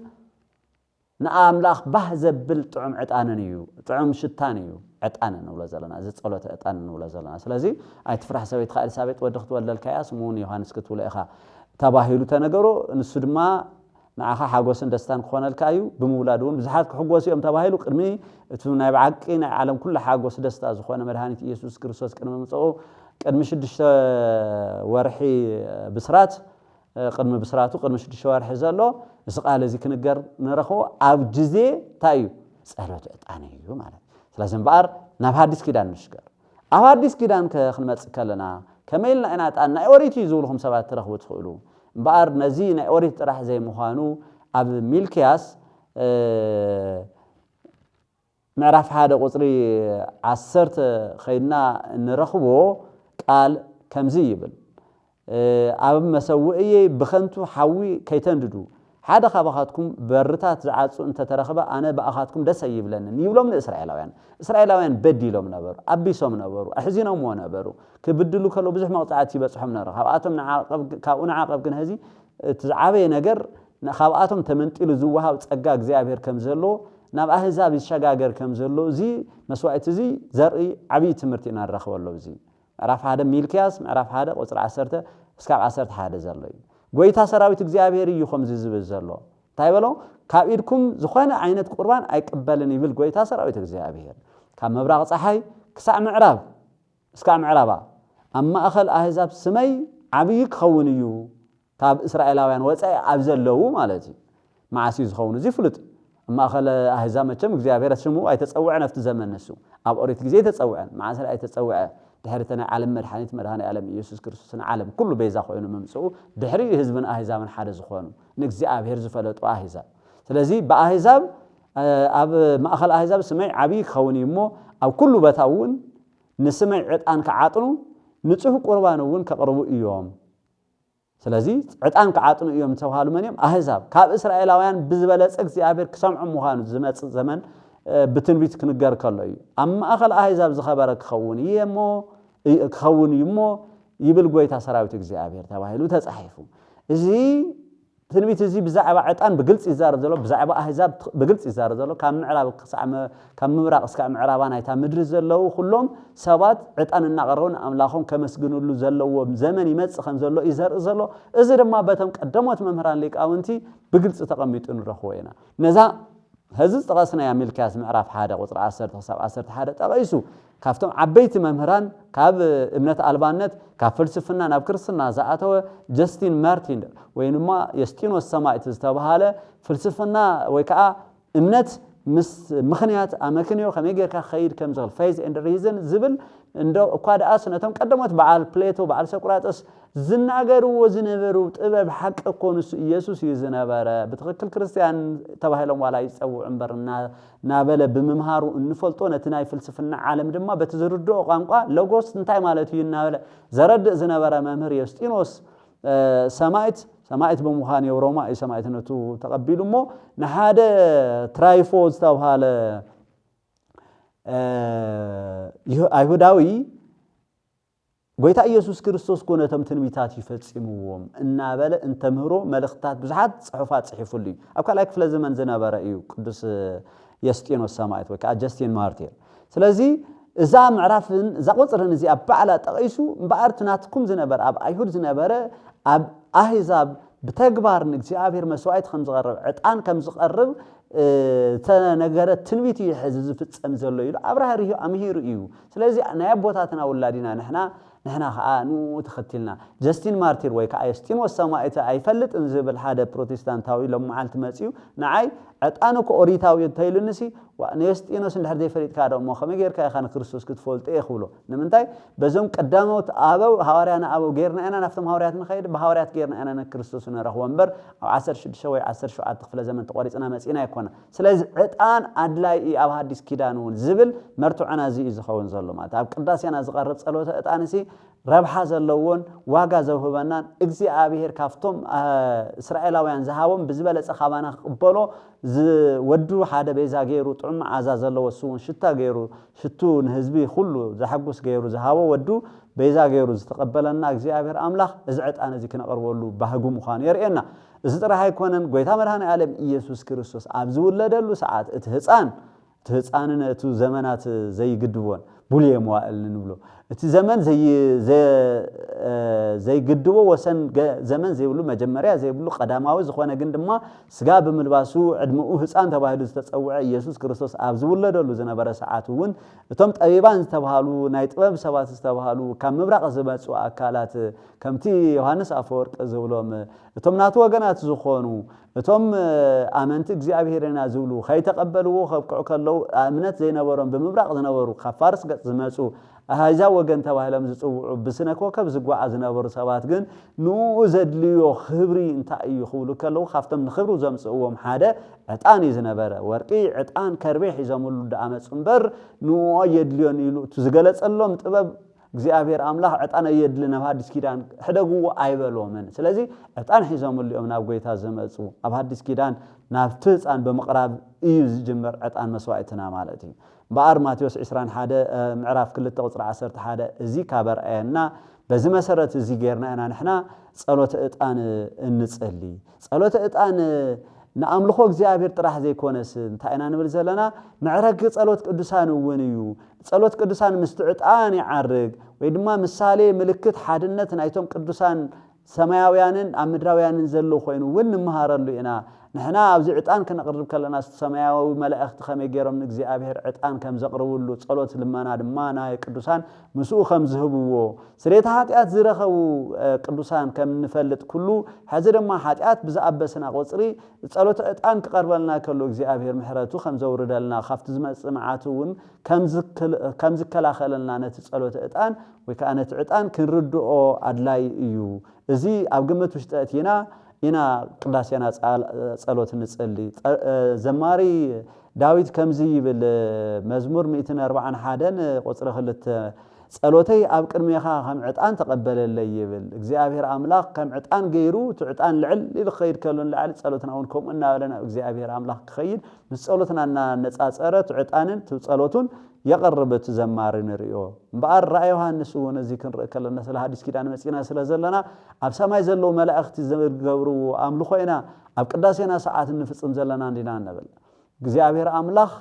ንአምላኽ ባህ ዘብል ጥዑም ዕጣንን እዩ ጥዑም ሽታን እዩ ዕጣንን ነው ለዘለና እዚ ጸሎት ዕጣንን ነው ለዘለና ስለዚ አይ ትፍራሕ ሰበይት ኤልሳቤጥ ወድኽት ወለልካያ ስሙን ዮሐንስ ክትውለኢኻ ተባሂሉ ተነገሮ ንሱ ድማ نعخا حاجوسن دستان خونال كايو بمولادون بزحات كحجوسيهم تباهيلو قدمي تو ناي بعقين عالم كل حاجوس دستا زخونه مدحانيت يسوع كريستوس قدم مصو قدم 6 ورحي بسرات قدم بسراتو قدم 6 ورحي زلو اسقال زي كنجر نرخو اب جزي تايو صلوت عطانيو ማለት ስለዚህ ባር ናብ ሐዲስ ኪዳን ንሽገር ኣብ ሐዲስ ኪዳን ከخنመጽ ከለና ከመይልና እናጣና ኦሪት ይዙልኩም ሰባት ተረኽቡ ትኽእሉ بار نزينا أوريت راح زي مخانو أب ميلكياس معرف هذا قصري عسرت خينا نرخبو قال كم زيبل أب مسوئي بخنتو حوي كيتنددو هذا خباخاتكم برتات زعاتو انت ترخبا أنا بأخاتكم ده سيب لنا نيولو من إسرائيلاوين بديلو من نبرو أبيسو من نبرو أحزينو مو نبرو كبدلو كلو بزح مقطعات يبصحو من خباتهم نعاقب كاونا عاقب كن هذي تزعابي نجر خباتهم تمنطيلو زوها وصقا እግዚአብሔር كمزلو ناب احزاب يشغاغر كمزلو زي مسوعت زي زري عبي تمرتي نرخبلو زي عرف هذا ميلكياس عرف هذا قصر 10 እስከ 10 هذا زلو ጎይታ ሰራዊት እግዚአብሔር እዩ ከምዚ ዝብል ዘሎ ታይበሎ ካብኢድኩም ዝኾነ ዓይነት ቁርባን አይቀበልን ይብል ጎይታ ሰራዊት እግዚአብሔር ካብ መብራቕ ፀሐይ ክሳዕ ምዕራብ እስከ ምዕራባ አማ አኸል አህዛብ ስመይ ዓብይ ክኸውን እዩ ካብ እስራኤላውያን ወፃይ ኣብ ዘለው ማለት እዩ ማዓሲ ዝኸውን እዚ ፍሉጥ አማ አኸል አህዛብ መቸም እግዚአብሔር ስሙ አይተጸውዕ ነፍት ዘመን ነሱ ኣብ ኦሪት ግዜ ተጸውዕ ማዓሲ አይተጸውዕ دحرتنا عالم مدحانيت مدحاني عالم يسوع كريستوس عالم كله بيزا خوينو ممصو دحري حزبنا احزابن حدا زخونو نግዚአብሔር ዝፈለጡ አህዛብ ስለዚህ በአህዛብ ኣብ ማእኸል አህዛብ ስመይ ዓብይ ኸውኒሞ ኣብ ኩሉ በታውን ንስመይ ዕጣን ከዓጥኑ ንጹህ ቁርባንውን ከቅርቡ እዮም ስለዚህ ዕጣን ከዓጥኑ እዮም ተባሃሉ መንየም አህዛብ ካብ እስራኤላውያን ብዝበለጸ እግዚአብሔር ክሰምዑ ምዃኑ ዝመጽእ ዘመን بتنبيت كنجار كله أما أخل أهزاب زخبرة خون يمو يبل قويتا سراوي تجزي أبير تباهلو تزحفو زي تنبيت زي بزعبة عطان بقلت إزار زلو بزعبة أهزاب بقلت إزار زلو كم معراب كم مراقص كم معرابان هيتا مدرس زلو كلهم سبات عطان النقرون أملاخهم كمسجنوا له زلو زمن يمس خن زلو إزار زلو إزر ما بتم قدمت ممهران لك أو أنتي بقلت تقميتون رخوينا نزا هذا تقاسنا يا ملكاس معرف حدا قطر 10 حساب 10 حدا تقيسو ካፍቶም ዓበይቲ መምህራን ካብ እምነት አልባነት ካብ ፍልስፍና ናብ ክርስትና ዝኣተወ ጀስቲን ማርቲን ወይ ድማ የስጢኖስ ሰማዕት ዝተባሃለ ፍልስፍና ወይ ከዓ እምነት ምስ ምኽንያት ኣመክንዮ ከመይ ጌርካ ኸይድ ከም ዝኽእል ፌዝ ኤንድ ሪዝን ዝብል እንዶ እኳ ደኣስ ነቶም ቀደሞት በዓል ፕሌቶ በዓል ሰቁራጥስ ዝናገርዎ ዝነበሩ ጥበብ ሓቂ ኮንሱ ኢየሱስ እዩ ዝነበረ ብትክክል ክርስቲያን ተባሂሎም ዋላ ይፀውዑ እምበር ናበለ ብምምሃሩ እንፈልጦ ነቲ ናይ ፍልስፍና ዓለም ድማ በቲ ዝርድኦ ቋንቋ ሎጎስ እንታይ ማለት እዩ ናበለ ዘረድእ ዝነበረ መምህር የስጢኖስ ሰማዕት በመዃን የሮማ ሰማዕትነቱ ተቀቢሉ ሞ ንሓደ ትራይፎ ዝተባሃለ አይሁዳዊ ጎይታ ኢየሱስ ክርስቶስ ኮነቶም ትንቢታት ይፈጽምዎም እናበለ እንተምህሮ መልእክታት ብዙሓት ጽሑፋት ጽሒፉሉ ኣብ ካልኣይ ክፍለ ዘመን ዝነበረ እዩ ቅዱስ የስጢኖስ ሰማዕት ወይ ከዓ ጀስቲን ማርቲር ስለዚ እዛ ምዕራፍን እዛ ቁጽርን እዚ ኣብ በዓላ ጠቂሱ እምበኣር ናትኩም ዝነበረ ኣብ አይሁድ ዝነበረ ኣብ አሕዛብ بتكبر نجزيابير مسوعات خمس غرب عطان كم زقرب تنجرة تنبيتي حزز في السمزلو يلو أبرها ريو أمهيرو إيو سلازي نيابوتاتنا أولادنا نحنا خانو تختلنا جاستين مارتير ويكا يستين والسماء أي فلت انزبل هذا بروتستانتاوي لما عالت مسيو نعي عطانو كأوريتاوي تايلو نسي ونيستينو سن الحردي فريد كارو موخمي غير كاي خان كريستوس كتفولت ايخولو نمنتاي بزوم قداموت ابو حواريانا ابو غيرنا انا نفتم حواريات نخيد بحواريات غيرنا انا كريستوس نرخو ومبر 10 شوي 10 شو تخفل زمن تقوريصنا مسينا يكون سلاز عطان ادلاي اب حديث كيدانون زبل مرتعنا زي زخون زلو مات اب قداسينا زقرب صلوته عطانسي ربحا زلوون واغا زوهبنان እግዚአብሔር ካፍቶም እስራኤላውያን ዝሃቦም ብዝበለጸ ኻባና ቅበሎ ወዱ ሓደ ቤዛ ገይሩ ጥዑም ዓዛ ዘለዎ ሱን ሽታ ገይሩ ሽቱ ንህዝቢ ሁሉ ዘሐጉስ ገይሩ ዝሃቦ ወዱ ቤዛ ገይሩ ዝተቀበለና እግዚአብሔር አምላኽ እዚ ዕጣን እዚ ክነቀርበሉ ባህጉ ምዃኑ የርኤና እዚ ጥራይ ኣይኮነን ጎይታ መድኃኔ ዓለም ኢየሱስ ክርስቶስ ኣብ ዝውለደሉ ሰዓት እቲ ህፃንን እቲ ዘመናት ዘይግድቦን ቡልየ መዋእል ንብሎ እቲ ዘመን زي قدوه وسن زمن زي بلو مجمريا زي بلو قداماوي زخونه ግን ድማ ስጋ በመልባሱ ዕድመኡ ህፃን ተባሂሉ ዝተጸውዐ ኢየሱስ ክርስቶስ ኣብ ዝውለደሉ ዝነበረ ሰዓቱን እቶም ጠቢባን ዝተባሃሉ ናይ ጥበብ ሰባት ዝተባሃሉ ካብ ምብራቕ ዝመጹ አካላት ከምቲ ዮሐንስ አፈወርቅ ዝብሎም እቶም ናቱ ወገናት ዝኾኑ እቶም አመንቲ እግዚአብሔርና ዝብሉ ኸይተቀበልዎ ኸብቅዑ ከለው እምነት ዘይነበሮም በምብራቕ ዝነበሩ ካፋርስ ገጽ ዝመጹ هذا وجن تباهلهم زوجوا بسنة كوكب زوجوا عزنا برسابات جن نوزد ليو خبري انت يخولو كلو خافتم نخبرو زمس وهم حدا عطاني زنبرة ورقي عطان كربيح يزاملو دعمت سنبر نويد ليون يلو تزجلت اللهم تباب እግዚአብሔር አምላክ عطان يدلنا بحديث كيدان حدغو አይበሎምን ስለዚህ عطان يزاملو اليوم ናብ ጎይታ ዘመጹ ኣብ ሐዲስ ኪዳን ናብ ትጻን በመቅራብ እዩ ዝጀመር عطان መስዋዕትና ማለት እዩ بار ماتيوس 21 معراف كل تقصر 11 ازي كابرأينا بزي مسرت ازي غيرنا انا نحنا صلوت اطان انصلي صلوت اطان ناملخو እግዚአብሔር ጥራሕ ዘይኮነስ እንታይና ንብል ዘለና معرግ صلوت ቅዱሳን ወንዩ صلوت ቅዱሳን ምስትዕጣን ይዓርግ ወይ ድማ ምሳሌ ምልክት ሓድነት ናይቶም ቅዱሳን ሰማያውያንን አምድራውያንን ዘሎ ኮይኑ ውን መሃረሉ ኢና نحنا أبزي عطان كنقرب كلنا سماوي ملائكة خمي جيرم እግዚአብሔር عطان كم زقربولو ጸሎት ልመና ድማ ናይ ቅዱሳን مسو خم زهبو سريت حاتيات زرخو ቅዱሳን كم نفلت كله حزر ما حاتيات بزأبسنا قصري ጸሎት عطان كقربلنا كله እግዚአብሔር محرتو خم زوردلنا خفت زمعاتون كم زكلاخلنا نت ጸሎት عطان وكانت عطان كنردو ادلاي እዩ እዚ ኣብ ግምት ውሽጥ አቲና ኢና ቅዳሴና ጸሎት ንጸልይ ዘማሪ ዳዊት ከምዚ ይብል መዝሙር 141 ቁጥር 2 ጸሎተይ ኣብ ቅድሜኻ ከም ዕጣን ተቀበለለይ ይብል እግዚአብሔር አምላክ ከም ዕጣን ገይሩ ዕጣን ልዕል ይልኸይድ ከሎን ለዓል ጸሎትና እውን ከም እናበለና እግዚአብሔር አምላክ ክኸይድ ንጸሎትና ነጻጸረት ዕጣንን ጸሎቱን يقربت زمار نريو بار رأي يوحنس ونزي كنرأي كلنا سلا حديث كيدان مسينا سلا زلنا أب سماي زلو ملائكة زمر قبرو أملخوينا أب قداسينا ساعات نفصم زلنا عندنا نبل እግዚአብሔር አምላክ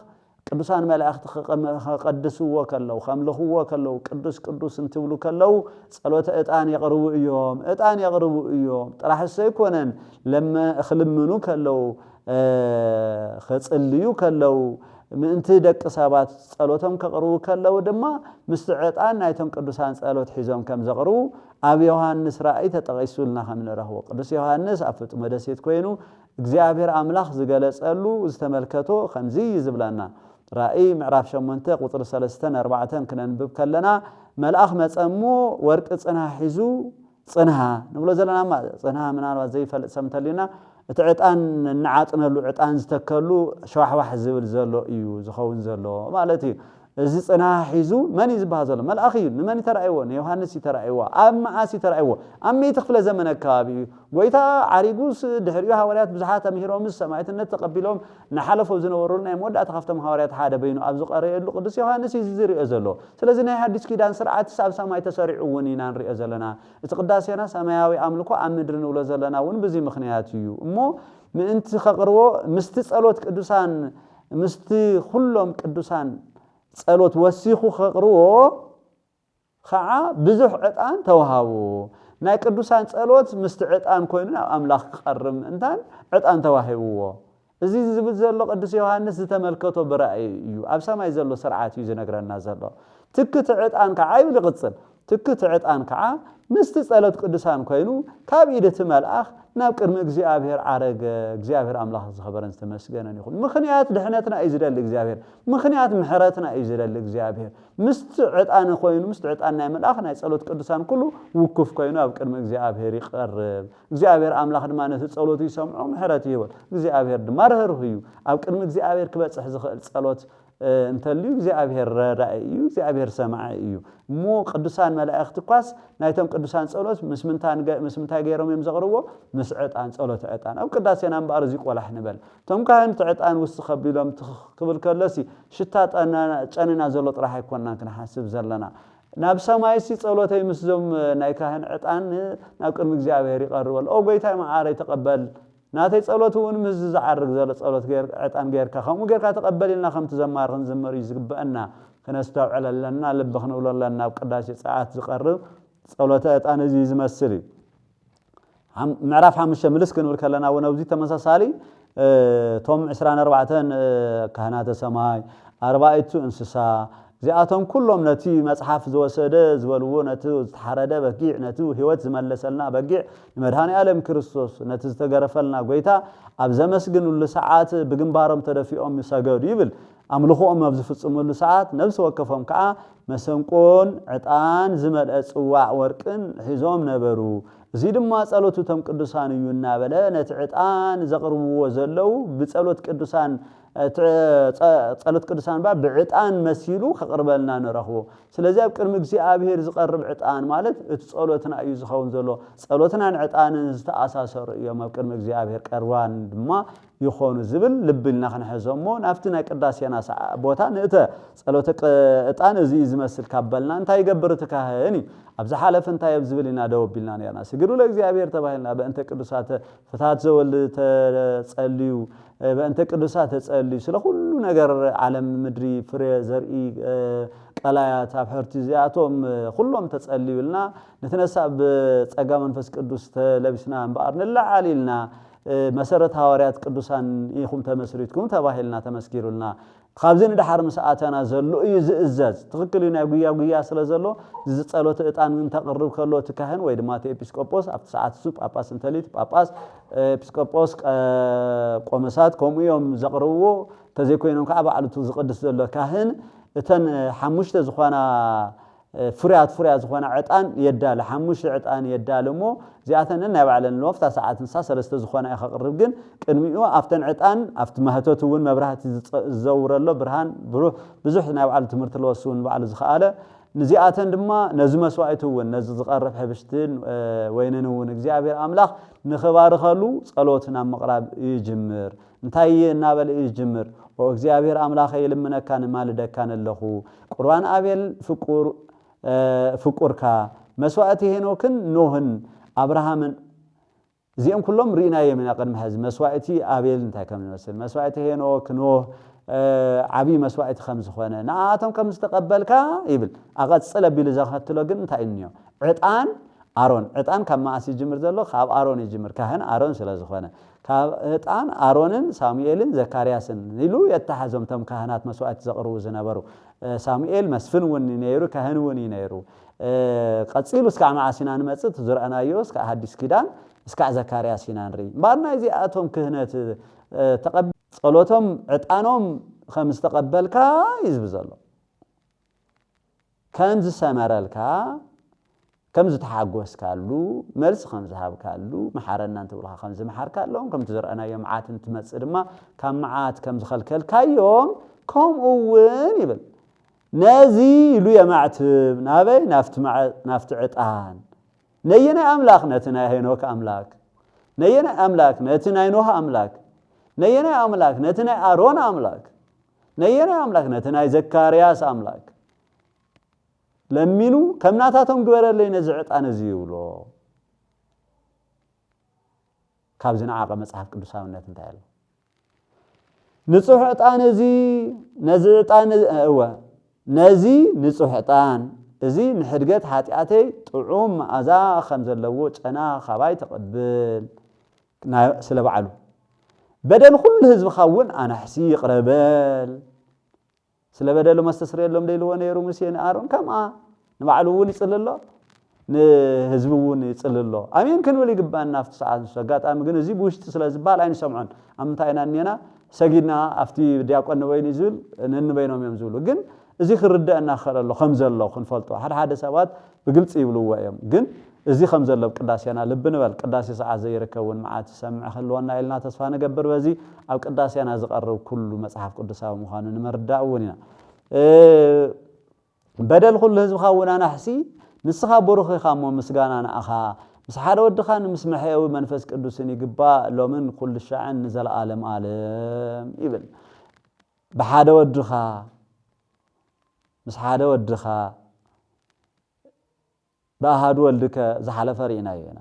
ቅዱሳን መላእክት قدسوا وكلو خملخوا وكلو ቅዱስ እንትብሉ ከለው ጸሎተ ዕጣን يقربوا እዮም ጥራሕ ሰይኮነን ለማ خلمنو ከለው خصልዩ ከለው ምእንቲ ደቂ ሰባት ጸሎቶም ከቅርቡ ከለው ድማ ምስቲ ዕጣን ናይቶም ቅዱሳን ጸሎት ሒዞም ከም ዘቅርቡ ኣብ ዮሐንስ ራእይ ተጠቂሱልና ከም ንረኽቦ ቅዱስ ዮሐንስ ኣብ ፍጡም ደሴት ኮይኑ እግዚአብሔር አምላኽ ዝገለጸሉ ዝተመልከቶ ከምዚ ይዝብለና ራእይ ምዕራፍ 8 ቁጥር 3-4 ክነንብብ ከለና መልአኽ መጸሙ ወርቂ ጽንሃ ሒዙ ጽንሃ ንብሎ ዘለና ጽንሃ ምናልባት ዘይፈልጥ ሰምተልና እቲ ዕጣን ንዓጥነሉ ዕጣን ዝተከሉ ሸዋሕዋሕ ዝብል ዘሎ እዩ ዝኸውን ዘሎ ማለት እዩ እዚ ጽንሃ ሒዙ መን ይዝባህ ዘሎ መልአኽ እዩ ንመን ተራእይዎ ንዮሐንስ ተራእይዎ ኣብ መዓስ ተራእይዎ ኣብ ሚት ክፍለ ዘመን አካባቢ ጎይታ ዓሪጉስ ድሕሪኡ ሐዋርያት ብዙሓት አምሂሮምስ ሰማዕትነት ተቀቢሎም ንሓለፎ ዝነበሩና ናይ መወዳእታ ካብቶም ሐዋርያት ሓደ በይኑ ኣብ ዝቀረየሉ ቅዱስ ዮሐንስ ዝዝርዮ ዘሎ ስለዚህ ናይ ሐዲስ ኪዳን ስርዓት ኣብ ሰማይ ተሰሪዑውን ኢና ንሪኦ ዘለና እቲ ቅዳሴና ሰማያዊ አምልኮ ኣብ ምድሪ ንብሎ ዘለና እውን በዚ ምኽንያት እዩ እሞ ምእንቲ ከቅርቦ ምስቲ ጸሎት ቅዱሳን ምስቲ ኩሎም ቅዱሳን ጸሎት ወሲኹ ከቅርቦ ከዓ ብዙሕ ዕጣን ተዋሃቡ ናይ ቅዱሳን ጸሎት ምስቲ ዕጣን ኮይኑ አምላኽ ቀርም እንታን ዕጣን ተዋሂብዎ እዚ ዝብል ዘሎ ቅዱስ ዮሐንስ ዝተመልከቶ በራእይ እዩ ኣብ ሰማይ ዘሎ ስርዓት እዩ ዝነግረና ዘሎ ትክት ዕጣን ከዓ ይብልቅጽል ትክት ዕጣን ከዓ ምስቲ ጸሎት ቅዱሳን ኮይኑ ካብ ኢደት መልአኽ ናብ ቅድሚ እግዚአብሔር ዓረገ እግዚአብሔር አምላኽ ዝኸበረን ዝተመስገነን ይኹን ምኽንያት ድሕነትና እዩ ዝደሊ እግዚአብሔር ምኽንያት ምሕረትና እዩ ዝደሊ እግዚአብሔር ምስቲ ዕጣን ኮይኑ ምስቲ ዕጣን ናይ መልአኽ ናይ ጸሎት ቅዱሳን ኩሉ ውኩፍ ኮይኑ ኣብ ቅድሚ እግዚአብሔር ይቀርብ እግዚአብሔር አምላኽ ድማ ነቲ ጸሎቱ ይሰምዖ ምሕረት ይህቦ እግዚአብሔር ድማ ርህሩህ እዩ ኣብ ቅድሚ እግዚአብሔር ክበጽሕ ዝኽእል ጸሎት እንተልዩ እግዚአብሔር ራእይ እዩ እግዚአብሔር ሰማዕ እዩ ሞ ቅዱሳን መላእክት ኳስ ናይቶም ቅዱሳን ጸሎት ምስምንታይ ገይሮም እዮም ዘቅርቦ ምስ ዕጣን ጸሎት ዕጣን ኣብ ቅዳሴና እምበር እዚ ቆላሕ ንበል ቶም ካህን ዕጣን ውስጥ ከቢሎም ክብል ከለሲ ሽታ ጨንና ዘሎ ጥራሕ አይኮናን ክንሓስብ ዘለና ናብ ሰማይሲ ጸሎተይ ምስዞም ናይ ካህን ዕጣን ናብ ቅድሚ እግዚአብሔር ይቀርበል ኦ ጎይታይ መዓረይ ተቀበል ናተይ ጸሎቱን ምስ ዝዓርግ ዘሎ ጸሎት ዕጣን ገይርካ ከምኡ ገይርካ ተቀበልና ከም ተዘማር ክንዘመር ይዝግበአና ከነስተውዕለለና ልብ ክንብለለና ኣብ ቅዳሴ ሰዓት ዝቀርብ ጸሎት ዕጣን እዚ ዝመስል ምዕራፍ 5 ምልስ ክንብል ከለና ወነብዚ ተመሳሳሊ ቶም 24 ካህናተ ሰማይ 4 እንስሳ ዚአቶም ኩሎም ነቲ መጽሐፍ ዝወሰደ ዝበልዎ ነቲ ዝተሐረደ በጊዕ ነቲ ህይወት ዝመለሰልና በጊዕ ንመድኃኔ ዓለም ክርስቶስ ነቲ ዝተገረፈልና ጎይታ ኣብ ዘመስግንሉ ሰዓት ብግንባሮም ተደፊኦም ይሰገዱ ይብል አምልኾኦም ኣብ ዝፍጽሙሉ ሰዓት ነብስ ወከፎም ከዓ መሰንቆን ዕጣን ዝመልአ ጽዋዕ ወርቅን ሒዞም ነበሩ እዚ ድማ ጸሎቶም ቅዱሳን እዩ እናበለ ነቲ ዕጣን ዘቅርብዎ ዘለው ብጸሎት ቅዱሳን ጸሎት ቅዱሳን ብዕጣን መሲሉ ከቅርበልና ንረኽቦ ስለዚህ ኣብ ቅድሚ እግዚአብሔር ዝቀርብ ዕጣን ማለት እቲ ጸሎትና እዩ ዝኸውን ዘሎ ጸሎትናን ዕጣንን ዝተኣሳሰሩ እዮም ኣብ ቅድሚ እግዚአብሔር ቀርባን ድማ ይኾኑ ዝብል ልብልና ክንሕዞሞ ናፍቲ ናይ ቅዳሴና ቦታ ንእተ ጸሎት ዕጣን እዚ ዝመስል ካበልና እንታይ ይገብር ተካህን ኣብ ዝሓለፈ እንታይ ዝብልና ደውቢልና ነርና ስግዱ ለእግዚአብሔር ተባሂልና በእንተ ቅዱሳት ፍታት ዘወል ተጸልዩ በእንተ ቅዱሳት ተጸልዩ ስለ ሁሉ ነገር ዓለም ምድሪ ፍሬ ዘርኢ ቀላያት ኣብ ሕርቲ ዚአቶም ሁሉም ተጸልዩልና ነተነሳ በጸጋ መንፈስ ቅዱስ ተለብስና እምበር ንላዓሊልና መሰረት ሐዋርያት ቅዱሳን ይኹም ተመስሪትኩም ተባሂልና ተመስኪሩልና ካብዚ ንድሓር መስአተና ዘሎ እዩ ዝእዘዝ ትክክል ናይ ጉያ ስለ ዘሎ ዝጸሎት ዕጣን እንተቅርብ ከሎ ተካህን ወይ ድማ ኤጲስቆጶስ ኣብ ሰዓት ሱ ጳጳስ እንተሊት ጳጳስ ኤጲስቆጶስ ቆመሳት ከምኡዮም ዘቅርብዎ ተዘይኮይኖም ከዓ ባዕልቱ ዝቅድስ ዘሎ ካህን እተን ሓሙሽተ ዝኾና ፍርያት ዝኾና ዕጣን የዳለ ሓሙሽተ ዕጣን የዳለሞ ዚአተን ናይ ባዕለን ወፍታ ሰዓት እንሳ ሰለስተ ዝኾና ይኸቅርብ ግን ቅድሚኡ አፍተን ዕጣን አፍት ማህቶት እውን መብራህቲ ዝዘውረሎ ብርሃን ብሩህ ብዙሕ ናይ ባዕሉ ትምህርቲ ለወስውን ባዕሉ ዝኸአለ ንዚአተን ድማ ነዚ መስዋዕቱ እውን ነዚ ዝቀርብ ሕብሽትን ወይነን እውን እግዚአብሔር አምላኽ ንኽባርከሉ ጸሎትና መቅራብ ይጅምር እንታይ እናበለ ይጅምር ኦ እግዚአብሔር አምላኽ ይልምነካ ንማልደካ ነለኹ ቁርባን አቤል ፍቁርካ መስዋዕት ሄኖክን ኖህን አብርሃምን እዚኦም ኩሎም ሪና የምና ቅድሚ ሕዚ መስዋዕቲ አቤል እንታይ ከም ዝመስል መስዋዕቲ ሄኖክ ኖህ ዓቢ መስዋዕቲ ከም ዝኾነ ንአቶም ከም ዝተቀበልካ ይብል አቀጽለ ቢል ዘኸትሎ ግን እንታይ እንዮ ዕጣን አሮን ዕጣን ካብ ማዓስ ይጅምር ዘሎ ካብ አሮን ይጅምር ካህን አሮን ስለዝኾነ ካብ ዕጣን አሮንን ሳሙኤልን ዘካርያስን ኢሉ የተሓዞም ተም ካህናት መስዋዕት ዘቅርቡ ዝነበሩ ሳሙኤል መስፍን ውን ነይሩ ካህን ውን ነይሩ ቀጽሉ እስከ ማዓሲና ንመጽእ ዝረአናዮ እስከ ሐዲስ ኪዳን እስከ ዘካርያስ ይናንሪ ባርና እዚአቶም ክህነት ተቀበል ጸሎቶም ዕጣኖም ከም ዝተቀበልካ ይዝብ ዘሎ ከም ዝሰመረልካ ከም ዝተሓጎስካሉ መልስ ከም ዝሃብካሉ መሓረና እንትብልካ ከም ዝመሓርካሎም ከም ዝረአናዮ መዓት እንትመጽእ ድማ ካብ መዓት ከም ዝኸልከልካዮም ከምኡውን ይብል ነዚ ኢሉ የማዕትብ ናበይ ናፍቲ ዕጣን ነየና አምላክ ነትና ሄኖክ አምላክ ነየና አምላክ ነትና ኖህ አምላክ ነየና አምላክ ነትና አሮን አምላክ ነየና አምላክ ነትና ዘካርያስ አምላክ ለሚኑ ከምናታቶም ግበረለይ ነዚ ዕጣን እዚ ይብሎ ካብ ዝነዓቀ መጽሐፍ ቅዱሳውነት እንታይ አለ ንጹህ ዕጣን እዚ ነዚ ዕጣን ነዚ ንጹህ ዕጣን እዚ ንሕድገት ኃጢአተይ ጥዑም መዓዛ ከም ዘለዎ ጨና ኻባይ ተቀብል ስለበዓሉ በደል ኩሉ ህዝብ ኻውን አናሕሲ ይቅረበል ስለበደሉ መስተስረየሎም ደይልዎ ነይሩ ሙሴን አሮን ከምአ ንባዕሉ ውን ይጽልሎ ንህዝብ ውን ይጽልሎ አሜን ክንብል ይግባና አፍቲ ሰዓት ሰጋጣም ግን እዚ ብውሽጢ ስለዝባል አይን ሰምዖን አምንታይና ነና ሰጊድና አፍቲ ዲያቆን ወይን ይዝብል እንበይኖም እዮም ዝብሉ ግን እዚ ክርዳእና خلሎ ከም ዘሎ ክንፈልጦ ሓደ ሰባት ብግልጽ ይብልዎ እዮም ግን እዚ ከም ዘሎ ቅዳሴና ልብ ንበል ቅዳሴ ሰዓት ዘይርከውን መዓት ሰምዕ خلوና ኢልና ተስፋ ነገብር በዚ ኣብ ቅዳሴና ዝቀርብ ኩሉ መጽሐፍ ቅዱሳዊ ምዃኑ ንመርዳእውን ኢና በደል ኩሉ ህዝብ ኻውና ናሕሲ ንስኻ ብሩኽ ኢኻ ሞ ምስጋና ንኣኻ ምስ ሓደ ወድኻን ምስ መሕያዊ መንፈስ ቅዱስን ይግባ ሎምን ኩሉ ሻዕን ዘለዓለም ዓለም ይብል ብሓደ ወድኻ ምስ ሓደ ወድኻ ባሃዱ ወልድከ ዝሓለፈ ርኢና ኢና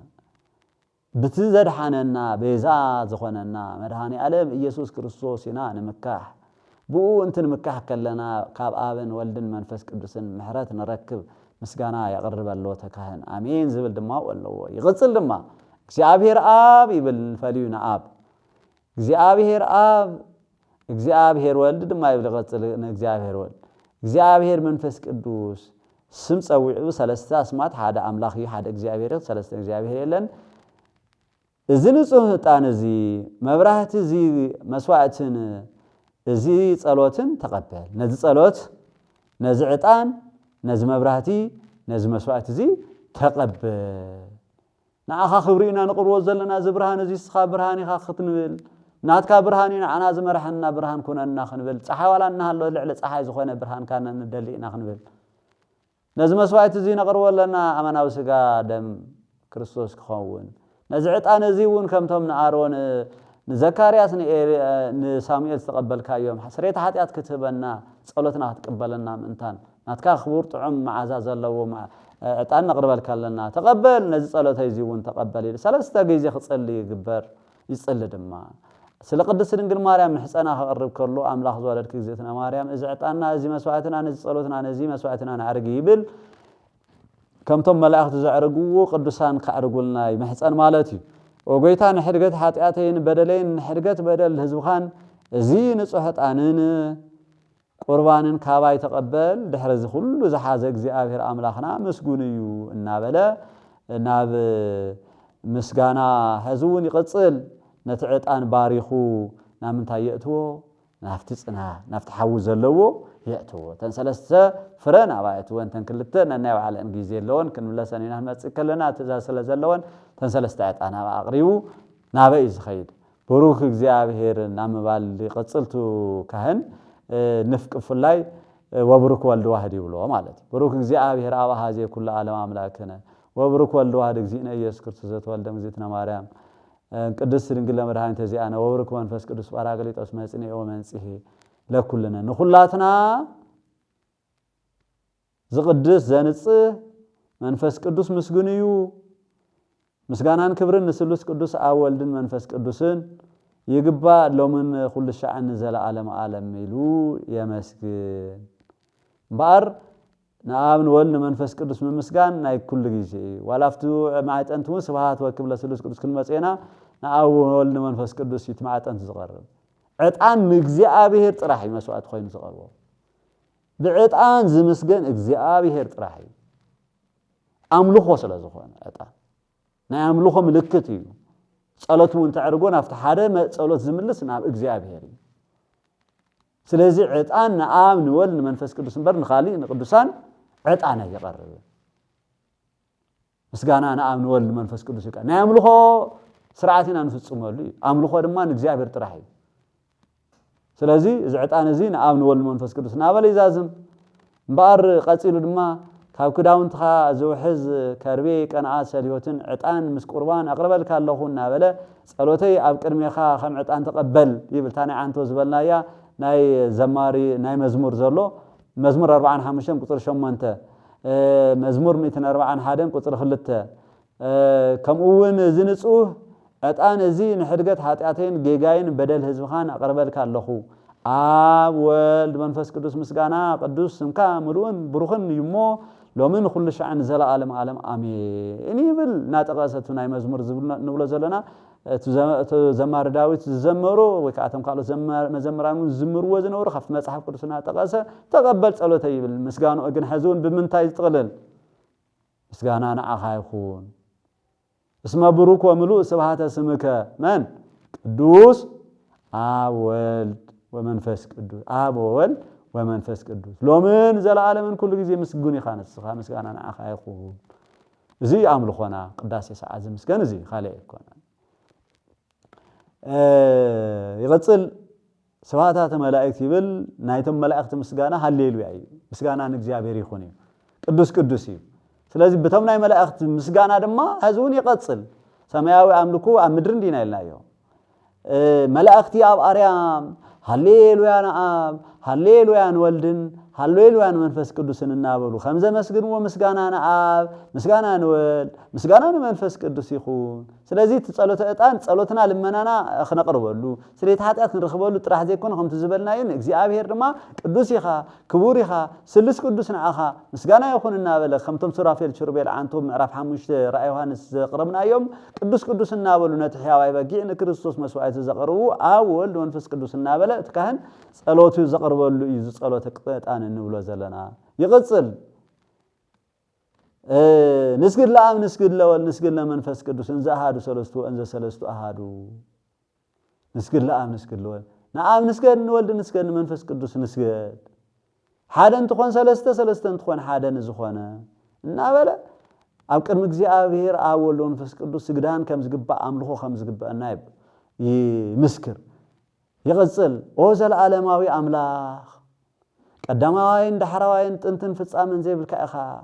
ብቲ ዘድሓነና ቤዛ ዝኾነና መድኃኒ ዓለም ኢየሱስ ክርስቶስ ኢና ንምካሕ ብኡ እንትን ምካሕ ከለና ካብ አብን ወልድን መንፈስ ቅዱስን ምሕረት ንረክብ ምስጋና ያቀርበለው ተካህን አሜን ዝብል ድማ ወለዎ ይቅጽል ድማ እግዚአብሔር አብ ይብል ፈልዩና አብ እግዚአብሔር አብ እግዚአብሔር ወልድ ድማ ይብል ይቅጽል እግዚአብሔር ወልድ እግዚአብሔር መንፈስ ቅዱስ ስም ጸዊዑ ሰለስተ አስማት ሓደ አምላኽ ሓደ እግዚአብሔር ሰለስተ እግዚአብሔር የለን እዚ ንጹህ ዕጣን እዚ መብራህቲ እዚ መስዋዕትን እዚ ጸሎትን ተቀበል ነዚ ጸሎት ነዚ ዕጣን ነዚ መብራህቲ ነዚ መስዋዕት እዚ ተቀበል ንኣኻ ክብሪና ንቅርቦ ዘለና ዝብርሃን እዚ ስኻ ብርሃን ኢኻ ክትንብል ናትካ ብርሃን ኢና ዝመርሐና ብርሃን ኩነና ክንብል ፀሓይ ዋላ እናሃሎ ልዕሊ ፀሓይ ዝኾነ ብርሃን ካነ ንደሊና ክንብል ነዚ መስዋዕት እዚ ነቅርቦ ለና አማናዊ ስጋ ደም ክርስቶስ ክኸውን ነዚ ዕጣን እዚ ውን ከምቶም ንአሮን ንዘካርያስ ንሳሙኤል ተቀበልካዮም ስሬት ኃጢአት ክትበና ጸሎትና ክትቀበለና ምንታን ናትካ ክቡር ጥዑም መዓዛ ዘለዎ ዕጣን ነቅርበልካ ለና ተቀበል ነዚ ጸሎተይ እዚ ውን ተቀበል ሰለስተ ግዜ ክጸሊ ይግበር ይጽሊ ድማ ስለ ቅድስት ድንግል ማርያም ሕፀና ክቀርብ ከሎ አምላኽ ዘወለድክ ግዜትና ማርያም እዚ ዕጣንና እዚ መስዋዕትና ነዚ ጸሎትና ነዚ መስዋዕትና ናዕርግ ይብል ከምቶም መላእክት ዘዕርግዎ ቅዱሳን ካዕርጉልና ይምሕፀን ማለት እዩ ወጎይታ ንሕድገት ኃጢአተይን በደለይን ንሕድገት በደል ህዝብኻን እዚ ንጹህ ዕጣንን ቁርባንን ካባይ ተቀበል ድሕሪ እዚ ኩሉ ዝሓዘ እግዚአብሔር አምላኽና ምስጉን እዩ እናበለ ናብ ምስጋና ህዝቡን ይቅጽል ነቲ ዕጣን ባሪኹ ናምንታይ የእትዎ ናፍቲ ጽና ናፍቲ ሓዊ ዘለዎ የእትዎ ተንሰለስተ ፍረን አባይትወን ተንክልተ ነናይ ባዕለን ግዜ ኣለወን ክንምለሰን ኢና ንመጽእ ከለና ትእዛዝ ስለ ዘለወን ተንሰለስተ ዕጣን አቅሪቡ ናበይ ዝኸይድ ብሩክ እግዚአብሔር ናምባል ይቅጽልቱ ካህን ንፍቅ ፍላይ ወብሩክ ወልድ ዋህድ ይብሎ ማለት ብሩክ እግዚአብሔር አብ ሀዜ ኩሉ ዓለም አምላክነ ወብሩክ ወልድ ዋህድ እግዚእነ ኢየሱስ ክርስቶስ ዘተወልደ እግዝእትነ ማርያም ቅድስት ድንግል መድኃኒተ ዚአነ ወብሩክ መንፈስ ቅዱስ ጳራቅሊጦስ መጽንኤ ወመንጽሔ ለኩልነ ንኹላትና ዝቅድስ ዘንጽህ መንፈስ ቅዱስ ምስጉን እዩ ምስጋናን ክብርን ንስሉስ ቅዱስ አብ ወልድን መንፈስ ቅዱስን ይግባ ሎምን ኩሉ ሻዕን ዘለዓለም ዓለም ኢሉ የመስግን ባር نعم ولن منفس قدس من مسكان ناي كل جزء ولافتو معت أنتم سبحات وكبل سلوس قدس كل مسينا نعم ولن منفس قدس يتمعت أنت صغر عطان مجزاء بهر طرحي مسوات خوين صغروا بعطان زمسجن اجزاء بهر طرحي أملخو سلا زخون عطان ناي أملخو ملكتي صلاتو انت عرقون افتح حدا صلات زملس نعم اجزاء بهري سلازي عطان نعم ولن منفس قدس نبر نخالي نقدسان عطانا يقرب مسغانا نعم ولن منفس قدس يقال ناي أملخو سرعتنا نفصمولو أملخو دما اجزاء طرحي سلازي زعطان زين نعم ولن منفس قدس نابل يزازم مبار قصيلو دما ካብ ክዳውንትኻ ዘውሕዝ ከርቤ ቀንዓት ሰልዮትን ዕጣን ምስ ቁርባን ኣቅርበልካ ኣለኹ እናበለ ጸሎተይ ኣብ ቅድሜኻ ከም ዕጣን ተቀበል ይብል ታናይ አንቶ ዝበልናያ ናይ ዘማሪ ናይ መዝሙር ዘሎ መዝሙር 45 ቁጥር 8 መዝሙር 141 ቁጥር 2 ከምኡውን ዝንጹህ ዕጣን እዚ ንሕድገት ኃጢአቴን ጌጋይን በደል ህዝብኻን ኣቅርበልካ ኣለኹ ኣብ ወልድ መንፈስ ቅዱስ ምስጋና ቅዱስ ስምካ ምሉእን ብሩኽን ይሞ لومن كل شيء عن زلا عالم آمين إني بل ناتقاسة ناي مزمور نقول زلنا تزمر داوود تزمروا وكأتم قالوا مزمران زمروا وزنور خف مسحف قدسنا ناتقاسة تقبل صلوتي بالمسجان وأجن حزون بمنتاج تقلل مسجانا أنا أخايخون اسم بروك وملوء سبحات اسمك من قدوس أول ومنفس قدوس أول ومنفس قدوس لو من زل عالم كل جزء مسجوني خانس مسجانا أنا أخايخون زي عملو خونا قداسي ساعة مسجان زي خالق كونا يغتصل سبحات ملائكة يبل نايتم ملائكة مسجانا هالليلويا مسجانا نجزابير يخوني قدوس قدوسي سلازي بتمنع ملائكة مسجانا دما هزون يغتصل سماوي أملكو أمدرن دينا النايو ملائكتي أب أريام هالليلويا نعم هالليلويا نولدن هالليلويا منفس قدوسن النابلو خمسة مسجن ومسجانا نعاب مسجانا نول مسجانا منفس قدوس يخون سلازي تصلوت أتان تصلوتنا لمنانا خنا قربلو سليت حتى نرخبلو تراح زيكون خم تزبلنا ين إجزاء رما قدوس يخا كبور يخا سلس قدوسنا أخا مسجانا يخون النابل خمتم سرافيل شربيل عنتم رف حمش رأي يوحنس قربنا يوم قدوس النابلو نتحيا ويبقي إن كريستوس مسوعة زقرو أول منفس قدوس النابل تكهن صلوت زقربلو يز صلوت قطعان نقول زلنا يغسل نسجد لام نسجد لول نسجد لمنفس قدوس انزا أحد سلستو انزا سلستو أحدو نسجد لام نسجد لول نعم نسجد نولد نسجد منفس قدوس نسجد حدا تكون سلسته تكون حدا نزخونه نابلا أو كرم እግዚአብሔር أول منفس قدوس سجدان كم زجبا أملخو خم زجبا نايب يمسكر يغسل أوزل عالماوي أملاخ قدماوين دحرواين تنتن فصامن زي بالكاخا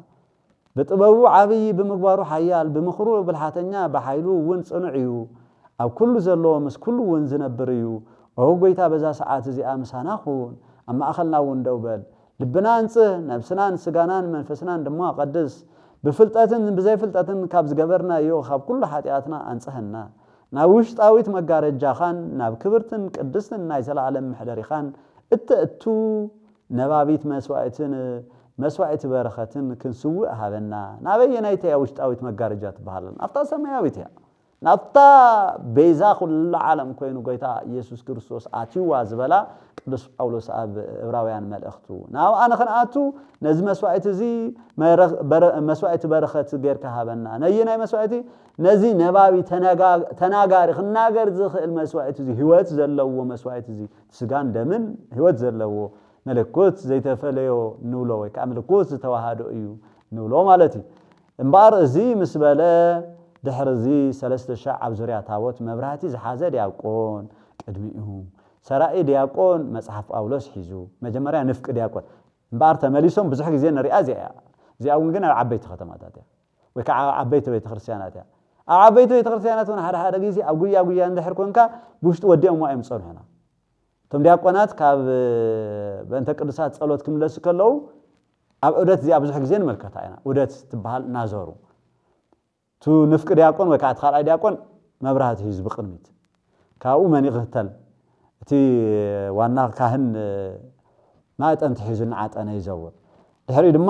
بطبو عبي بمغبارو حيال بمخرو بالحاتنيا بحيلو ون صنعيو او كل زلو مس كل ون زنبريو او غيتا بذا ساعات زي امساناخون اما اخلنا وندوبل لبنا انصه نفسنا سغانان منفسنا دما قدس بفلطاتن بزي فلطاتن كاب زغبرنا يو خاب كل حاتياتنا انصهنا ناوشطاويت مغارجا خان ناب كبرتن قدستن ناي زلعالم محدري خان اتتو نبابيت مسوعت برختن كنسوء هذنا نبينايت يا وشطاويت مغارجات بحالن افتا سماويت يا نفتا بيزا كل العالم كوينو غيتا يسوع كريستوس اتيوا زبلا قدس پاولوس اب عبراويان ملأختو ناو انا خناتو نز مسوعت زي مسوعت برخت غيرك هابنا نيناي مسوعتي نزي نبابي تناغاري خناغر زخل مسوعت زي هوت زلو مسوعت زي سغان دمن هوت زلو ملكوت زي تفليو نولو كاملكوت توحدو ايو نولو مالتي امبار زي مسبله دحر زي ثلاثه شعب زريا تاوت مبراتي زحازه دياقون قدميهم سرائي دياقون مصحف پاولوس حيزو مجمريا نفق دياقون امبار تمليسهم بزح غزي نريا زي اون غنا عبيت ختماتات وكا عبيت بيت ክርስቲያናት عبيت بيت ክርስቲያናት ሆነ حدا غزي اغويا اندحر كونكا بوشت وديهم وايم صنحنا تم دياقونات كاب بنت قدسات ጸሎት ክምለስ ከለው ኣብ ዑደት እዚ ኣብዝሕ ግዜ ንመልከታ ኢና ዑደት ትበሃል ናዘሩ ቱ ንፍቅ ዲያቆን ወይ ካት ካልኣይ ዲያቆን መብራህት ህዝብ ቅድሚት ካኡ መን ይግተል እቲ ዋና ካህን ማጠንት ሒዝን ዓጠነ ይዘውር ድሕሪ ድማ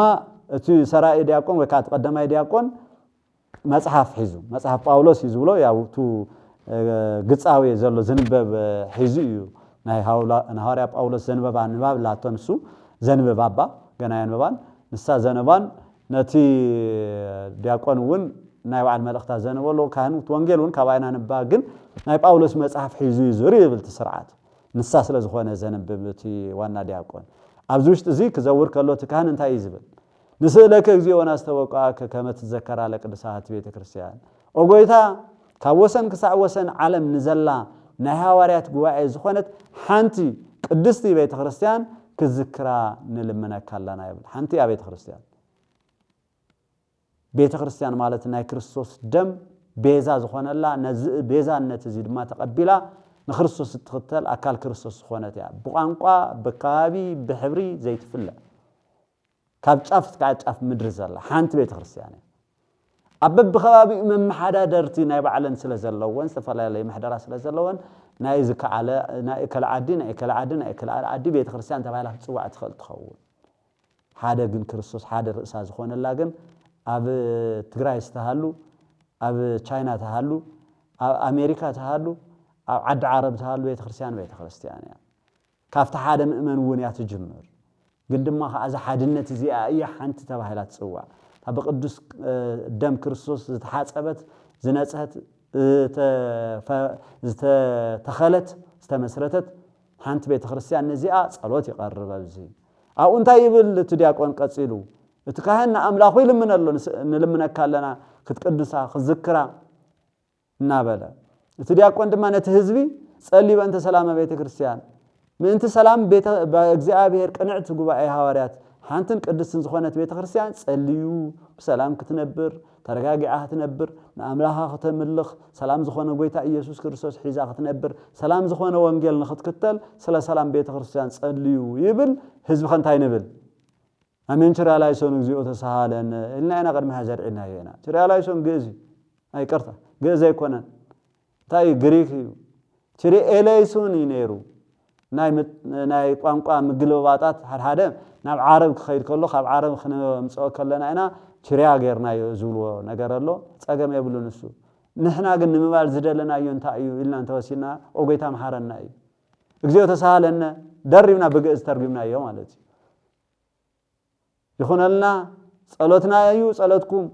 እቲ ሰራይ ዲያቆን ወይ ካት ቀዳማይ ዲያቆን መጽሐፍ ሒዙ መጽሐፍ ጳውሎስ ሒዙ ብሎ ያው ቱ ግጻዊ ዘሎ ዝንበብ ሒዙ እዩ ናይ ሐዋርያ ጳውሎስ ዘንበባ ንባብ ላቶንሱ ዘንበባባ ገና ያንበባን ንሳ ዘነባን ነቲ ዲያቆን ውን ናይ ባዓል መልእኽታ ዘነበሎ ካህኑ ወንጌል ውን ካባይና ንባ ግን ናይ ጳውሎስ መጽሐፍ ሒዙ ይዙሪ ይብል ተስርዓት ንሳ ስለ ዝኾነ ዘንበብ እቲ ዋና ዲያቆን ኣብዚ ውሽጥ እዚ ክዘውር ከሎ እቲ ካህን እንታይ ይዝብል ንስእለከ እግዚኦና ዝተወቃከ ከመ ትዘከራ ለቅዱሳት ቤተ ክርስቲያን ኦጎይታ ካብ ወሰን ክሳዕ ወሰን ዓለም ንዘላ ናይ ሐዋርያት ጉባኤ ዝኾነት ሓንቲ ቅድስቲ ቤተ ክርስቲያን ክዝክራ ንልመነካ ኣለና ይብል ሓንቲ ያ ቤተ ክርስቲያን ማለት ናይ ክርስቶስ ደም ቤዛ ዝኾነላ ነዚ ቤዛነት እዚ ድማ ተቀቢላ ንክርስቶስ ትኽተል ኣካል ክርስቶስ ዝኾነት ያ ብቋንቋ በካቢ ብሕብሪ ዘይትፍለ ካብ ጫፍ እስካብ ጫፍ ምድሪ ዘላ ሓንቲ ቤተ ክርስቲያን أبب بخوابي من محدا درتي نايب علن سلا زلوان سفلا لي محدرا سلا زلوان نايزك على نايكل عدي بيت خرسيان تبعلا تسوع تخل تخول هذا جن كريستوس هذا رئيس هذا لاجن أب تجري استهلو أب تشاينا تهلو أب أمريكا تهلو أب عد عرب تهلو بيت خرسيان يعني كافت هذا من ونيات الجمر قدما هذا حد النتيجة أي حنت تبعلا تسوع بقدس دم كريستوس تحاسبت زناتها تخلت استمسرتت حنت بيت خريستيان نزيئة صلوات يقرب بزي أو أنت يبل تدياقون قصيلو تكهن أملاخو نلمنا كالنا كتقدسا خذكرا نابلا تدياقون دما نتهزبي صلي بأنت سلام بيت كريستيان من أنت سلام بيت بأجزاء قنعت غباء حواريات حانتن قدسن زخونت بيت ክርስቲያን ጸልዩ በሰላም ክትነብር ተረጋግዓ ክትነብር ንአምላኻ ክትምልኽ ሰላም ዝኾነ ጎይታ ኢየሱስ ክርስቶስ ሒዛ ክትነብር ሰላም ዝኾነ ወንጌል ንኽትከተል ስለ ሰላም ቤት ክርስቲያን ጸልዩ ይብል ህዝብ ከንታይ ንብል አሜን ትራላይሶን እግዚኦ ተሳሃለን ኢልና ኢና ቀድመ ዘርዒና ይና ትራላይሶን ግእዚ አይቀርታ ግእዚ አይኮነን ታይ ግሪክ እዩ ትሪ ኤሌይሶን ይነሩ ናይ ቋንቋ ምግልባጣት ሓደ ናብ ዓረብ ክኸይድ ከሎ ካብ ዓረብ ክንምጽኦ ከለና ኢና ትሪያ ገርና ይዝብልዎ ነገር ኣሎ ጸገም የብሉን እሱ ንሕና ግን ንምባል ዝደለናዮ እንታይ እዩ ኢልና እንተወሲና ኦጎይታ መሐረና እዩ እግዚኦ ተሳሃለና ደርብና በግእዝ ተርጉምናዮ ማለት ይኹነልና ጸሎትና እዩ ጸሎትኩም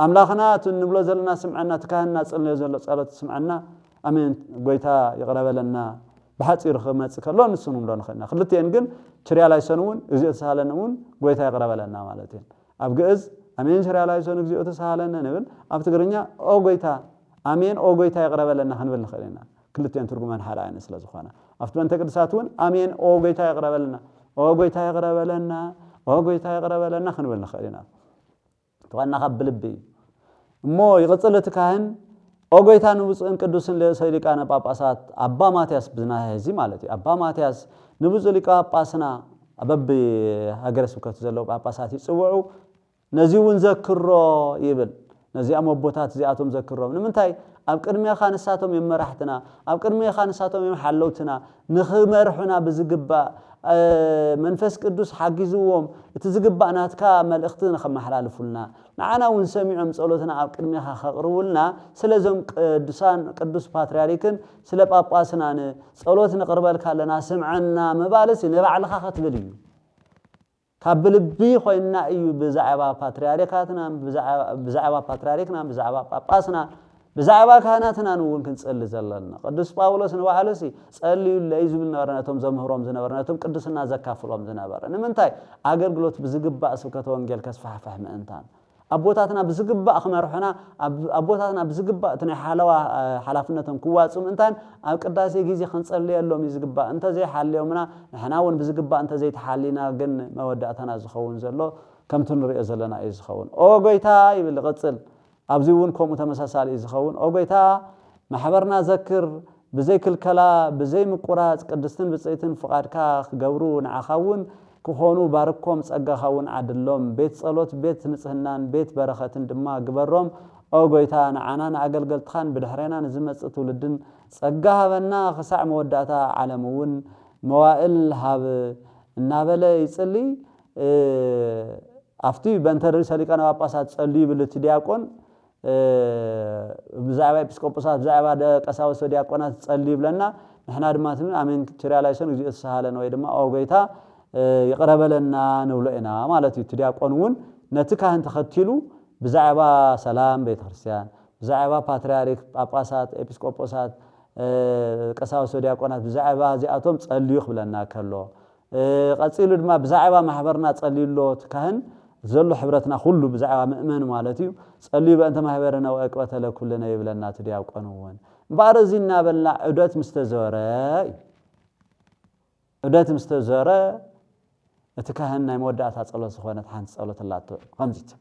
አምላኽና ትንብሎ ዘለና ስምዓና ተካህና ጸልዮ ዘሎ ጸሎት ስምዓና አሜን ጎይታ ይቅረበለና بحثي رخمت كلو نسونم لون خلنا خلتين جن شريعة لايسونون إزيء تسهلنون قويتها يقرب لنا مالتين أبجز أمين شريعة لايسون إزيء تسهلنا نبل أبتقرنيا أو قويتها أمين أو قويتها يقرب لنا خنبل خلينا خلتين ترجمان حلاين سلا زخانة أفتمن تقدر ساتون أمين أو قويتها يقرب لنا أو قويتها يقرب لنا أو قويتها يقرب لنا خنبل خلينا تونا قبل بي مو يغسل تكهن ኦጎይታ ንብፁዕን ቅዱስን ለሰይ ሊቃነ ጳጳሳት አባ ማትያስ ብዝና ሄዚ ማለት እዩ አባ ማትያስ ንብፁዕ ሊቀ ጳጳስና አበብ ሀገረ ስብከት ዘለው ጳጳሳት ይጽውዑ ነዚውን ዘክሮ ይብል ነዚያ መቦታት ዚአቶም ዘክሮም ንምንታይ ኣብ ቅድሚያ ኻንሳቶም ይመራሕትና ኣብ ቅድሚያ ኻንሳቶም ይመሐለውትና ንኽመርሑና ብዝግባ መንፈስ ቅዱስ ሓጊዝዎም እቲ ዝግባእናትካ መልእኽትን ከመሐላልፉልና ንዓና ውን ሰሚዖም ጸሎትና ኣብ ቅድሚያ ኸቅርቡልና ስለዞም ቅዱሳን ቅዱስ ፓትርያርክን ስለ ጳጳስናን ጸሎት ንቅርበልካ ለና ስምዓና መባለስ ንባዕልኻ ክትብል እዩ ካብ ልቢ ኮይና እዩ ብዛዕባ ፓትርያርካትና ብዛዕባ ፓትርያርክና ብዛዕባ ጳጳስና بزعبا كهناتنا نقول كنصلي زللنا قدس باولوس نوعلسي صليو ليزبل نبرناتهم زمهروم زنبرناتهم قدسنا زكافلوم زنبر نمنتاي اغلغلوت بزغبا سبكت وانجيل كسفحفح منتان ابوتاتنا بزغبا خمرحنا ابوتاتنا بزغبا تني حلوا حلافنتهم كواصم انتان اب قداسي غيزي خنصلي يلوم يزغبا انت زي حاليومنا نحنا ون بزغبا انت زي تحالينا جن موداتنا زخون زلو كم تنري زلنا اي زخون او غيتا يبل قصل أبزيون كم متمسسال إزخون أو بيتا محبرنا ذكر بزي كل كلا بزي مقرات قدستن بزيتن فقاد كاخ جورون عخون كخونو باركم سأجا خون عدلهم بيت صلوت بيت نصهنان بيت بركة دما جبرهم أو بيتا أنا أقل قلت خان بدحرنا نزمت تولدن سأجا هبنا خسع مودعتا علمون موائل هاب النابلة يصلي أفتي بنتري سليكنا واباسات صلي بالتدياقون بزعبا إبسكوبوسات بزعبا قساوس ودياقونات صلي بلنا نحن دماتنا أمين تريالايسن يجي السهالة ويدما أوغيتا يقرب لنا نولئنا مالتي تدياقونون نتكهن تختيلو بزعبا سلام بيت كريستيان بزعبا باتريارك باباسات إبسكوبوسات قساوس ودياقونات بزعبا زياتهم صليو بلنا كلو قصيلو دما بزعبا محبرنا صليلو تكهن زلو حبرتنا كله بزعبا مؤمن مالتي صلي بأنت محبرنا وأقوات لكلنا يبلنا تدياقونون بارزينا بلنا عدت مستزورة اتكهنا مودعات صلاه سخونه حنت صلاه الله خمسه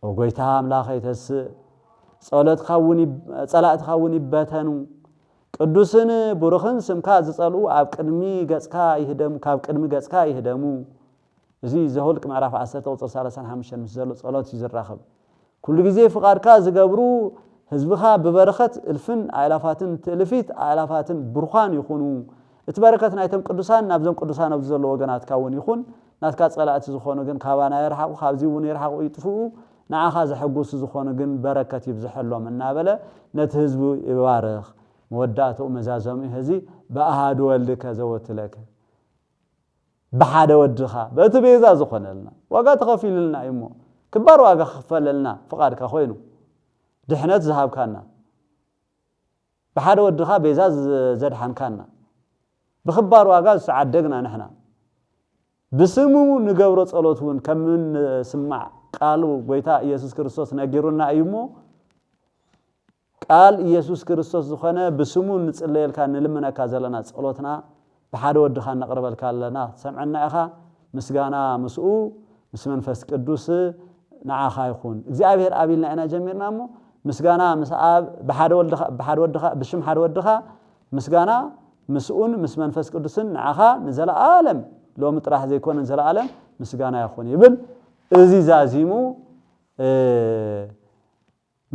وغيتا املاخيتس صلاه خاوني صلاه خاوني بتنو قدوسن بروخن سمكا زصلو اب قدمي غصكا يهدم كاب قدمي غصكا يهدمو زي زهولك معرف 10 توصل 35 مسزلو صلاه يزراخب كل غزي فقاركا زغبرو حزبها ببركه الفن الافاتن تلفيت الافاتن برخان يخونو اتبركت نايتم قدوسان نابزم قدوسان نابز زلو وغنات كاون يخون ناتكا صلاه زخونو غن كابانا يرحقو خابزي ون يرحقو يطفو نعخا زحغوس زخونو غن بركت يبزحلوم نابله نت حزب يبارخ موداتو مزازمي هزي باحد ولدك زوتلك بحد ودخا بتبيزا زخونلنا واغا تخفيلنا يمو كبار واغا خفللنا فقادك خوينو دحنت زهابكانا بحد ودخا بيزا زدحنكانا بخبار واغا سعدقنا نحنا بسمو نغبرو صلوتون كمن سمع قالو غيتا يسوع كريستوس نغيرونا ايمو قال يسوع كريستوس زخنه بسمو نصليلكا نلمنكا زلنا صلوتنا بحد ودخا نقربلكا لنا سمعنا اخا مسغانا مسؤ مس منفس قدوس نعاخا يكون እግዚአብሔር አቢልና انا جميرنامو مسغانا مساب بحد ودخا بشم حد ودخا مسغانا مسؤون مس منفس قدوسن نعاخا نزل عالم لو مطرح زيكون نزل عالم مسغانا يكون يبل ازي زازيمو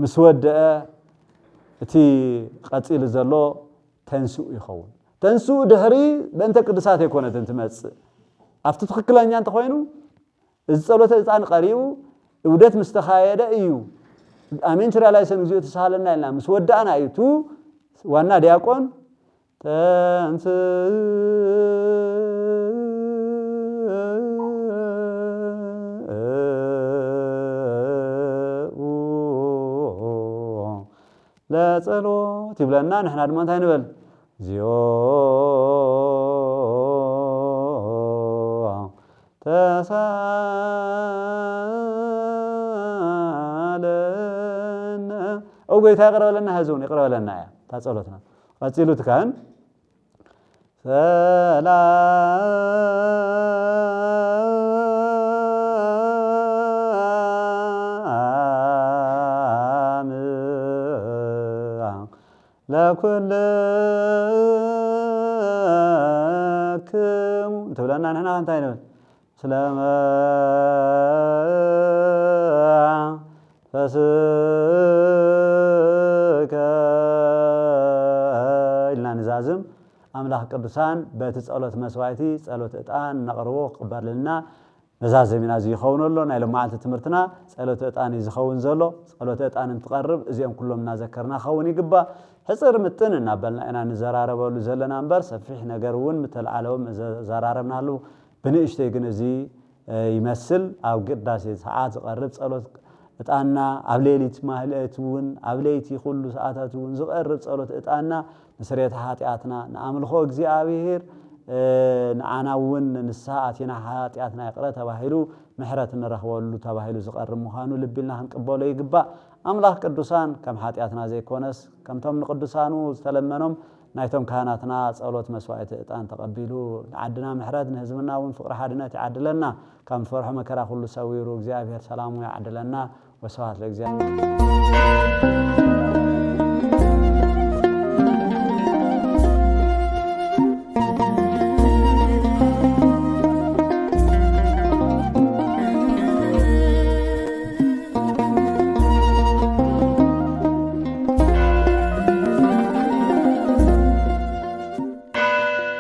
مسود تي قصيل زلو تنسو يخون تنسو دحري بنت قدسات يكون تنتمص افت تخكلانيا انت خوينو እዚ ጸሎተ ዕጣን ቀሪው እውደት መስተኻየደ እዩ አሜን ትራ ላይ ሰን ግዚኦ ተሳለና ይልና መስወዳና አይቱ ዋና ዲያቆን ተንስ ለጸሎት ይብለና ነህና ድማንታ ይንበል ዚዮ تسالنا او غيتا يقربلنا هزون يقربلنا يا تصلوتنا قصيلوت كان سلام لكل كم تقولنا نحن انتين سلام فسك إلنا نزازم أملاح قدسان بتصلوت مسواتي صلوت ዕጣን نقربو قبر لنا نزازمنا زي يخون له نايلو معلت تمرتنا صلوت ዕጣን يزخون زلو صلوت ዕጣን تقرب ازيهم كلهم نذكرنا خون يقبا حصر متن نابلنا انا نزراربلو زلنا انبر سفيح نغرون متلعلوم زراربنا له بنيشتي ግን እዚ ይመስል ኣብ ቅዳሴ ሰዓት ዝቀርብ ጸሎት ዕጣንና ኣብ ሌሊት ማህለቱን ኣብ ሌሊት ሁሉ ሰዓታቱን ዝቀርብ ጸሎት ዕጣንና መስሪያት ኃጢአትና ንአምልኾ እግዚአብሔር ንአናውን ንሳዓትና ኃጢአትና ይቅረ ተባሂሉ ምሕረት ንረኽበሉ ተባሂሉ ዝቀርብ ምዃኑ ልብልና ክንቅበሎ ይግባ አምላክ ቅዱሳን ከም ኃጢአትና ዘይኮነስ ከምቶም ንቅዱሳኑ ዝተለመኖም نايتم كهناتنا صلوت مسوعة ዕጣን ተቀቢሉ عدنا محرد نهزمنا ونفقر حدنا تعدلنا كم فرح مكرا كل سويرو እግዚአብሔር ሰላሙ ያعدلنا وسوات ለእግዚአብሔር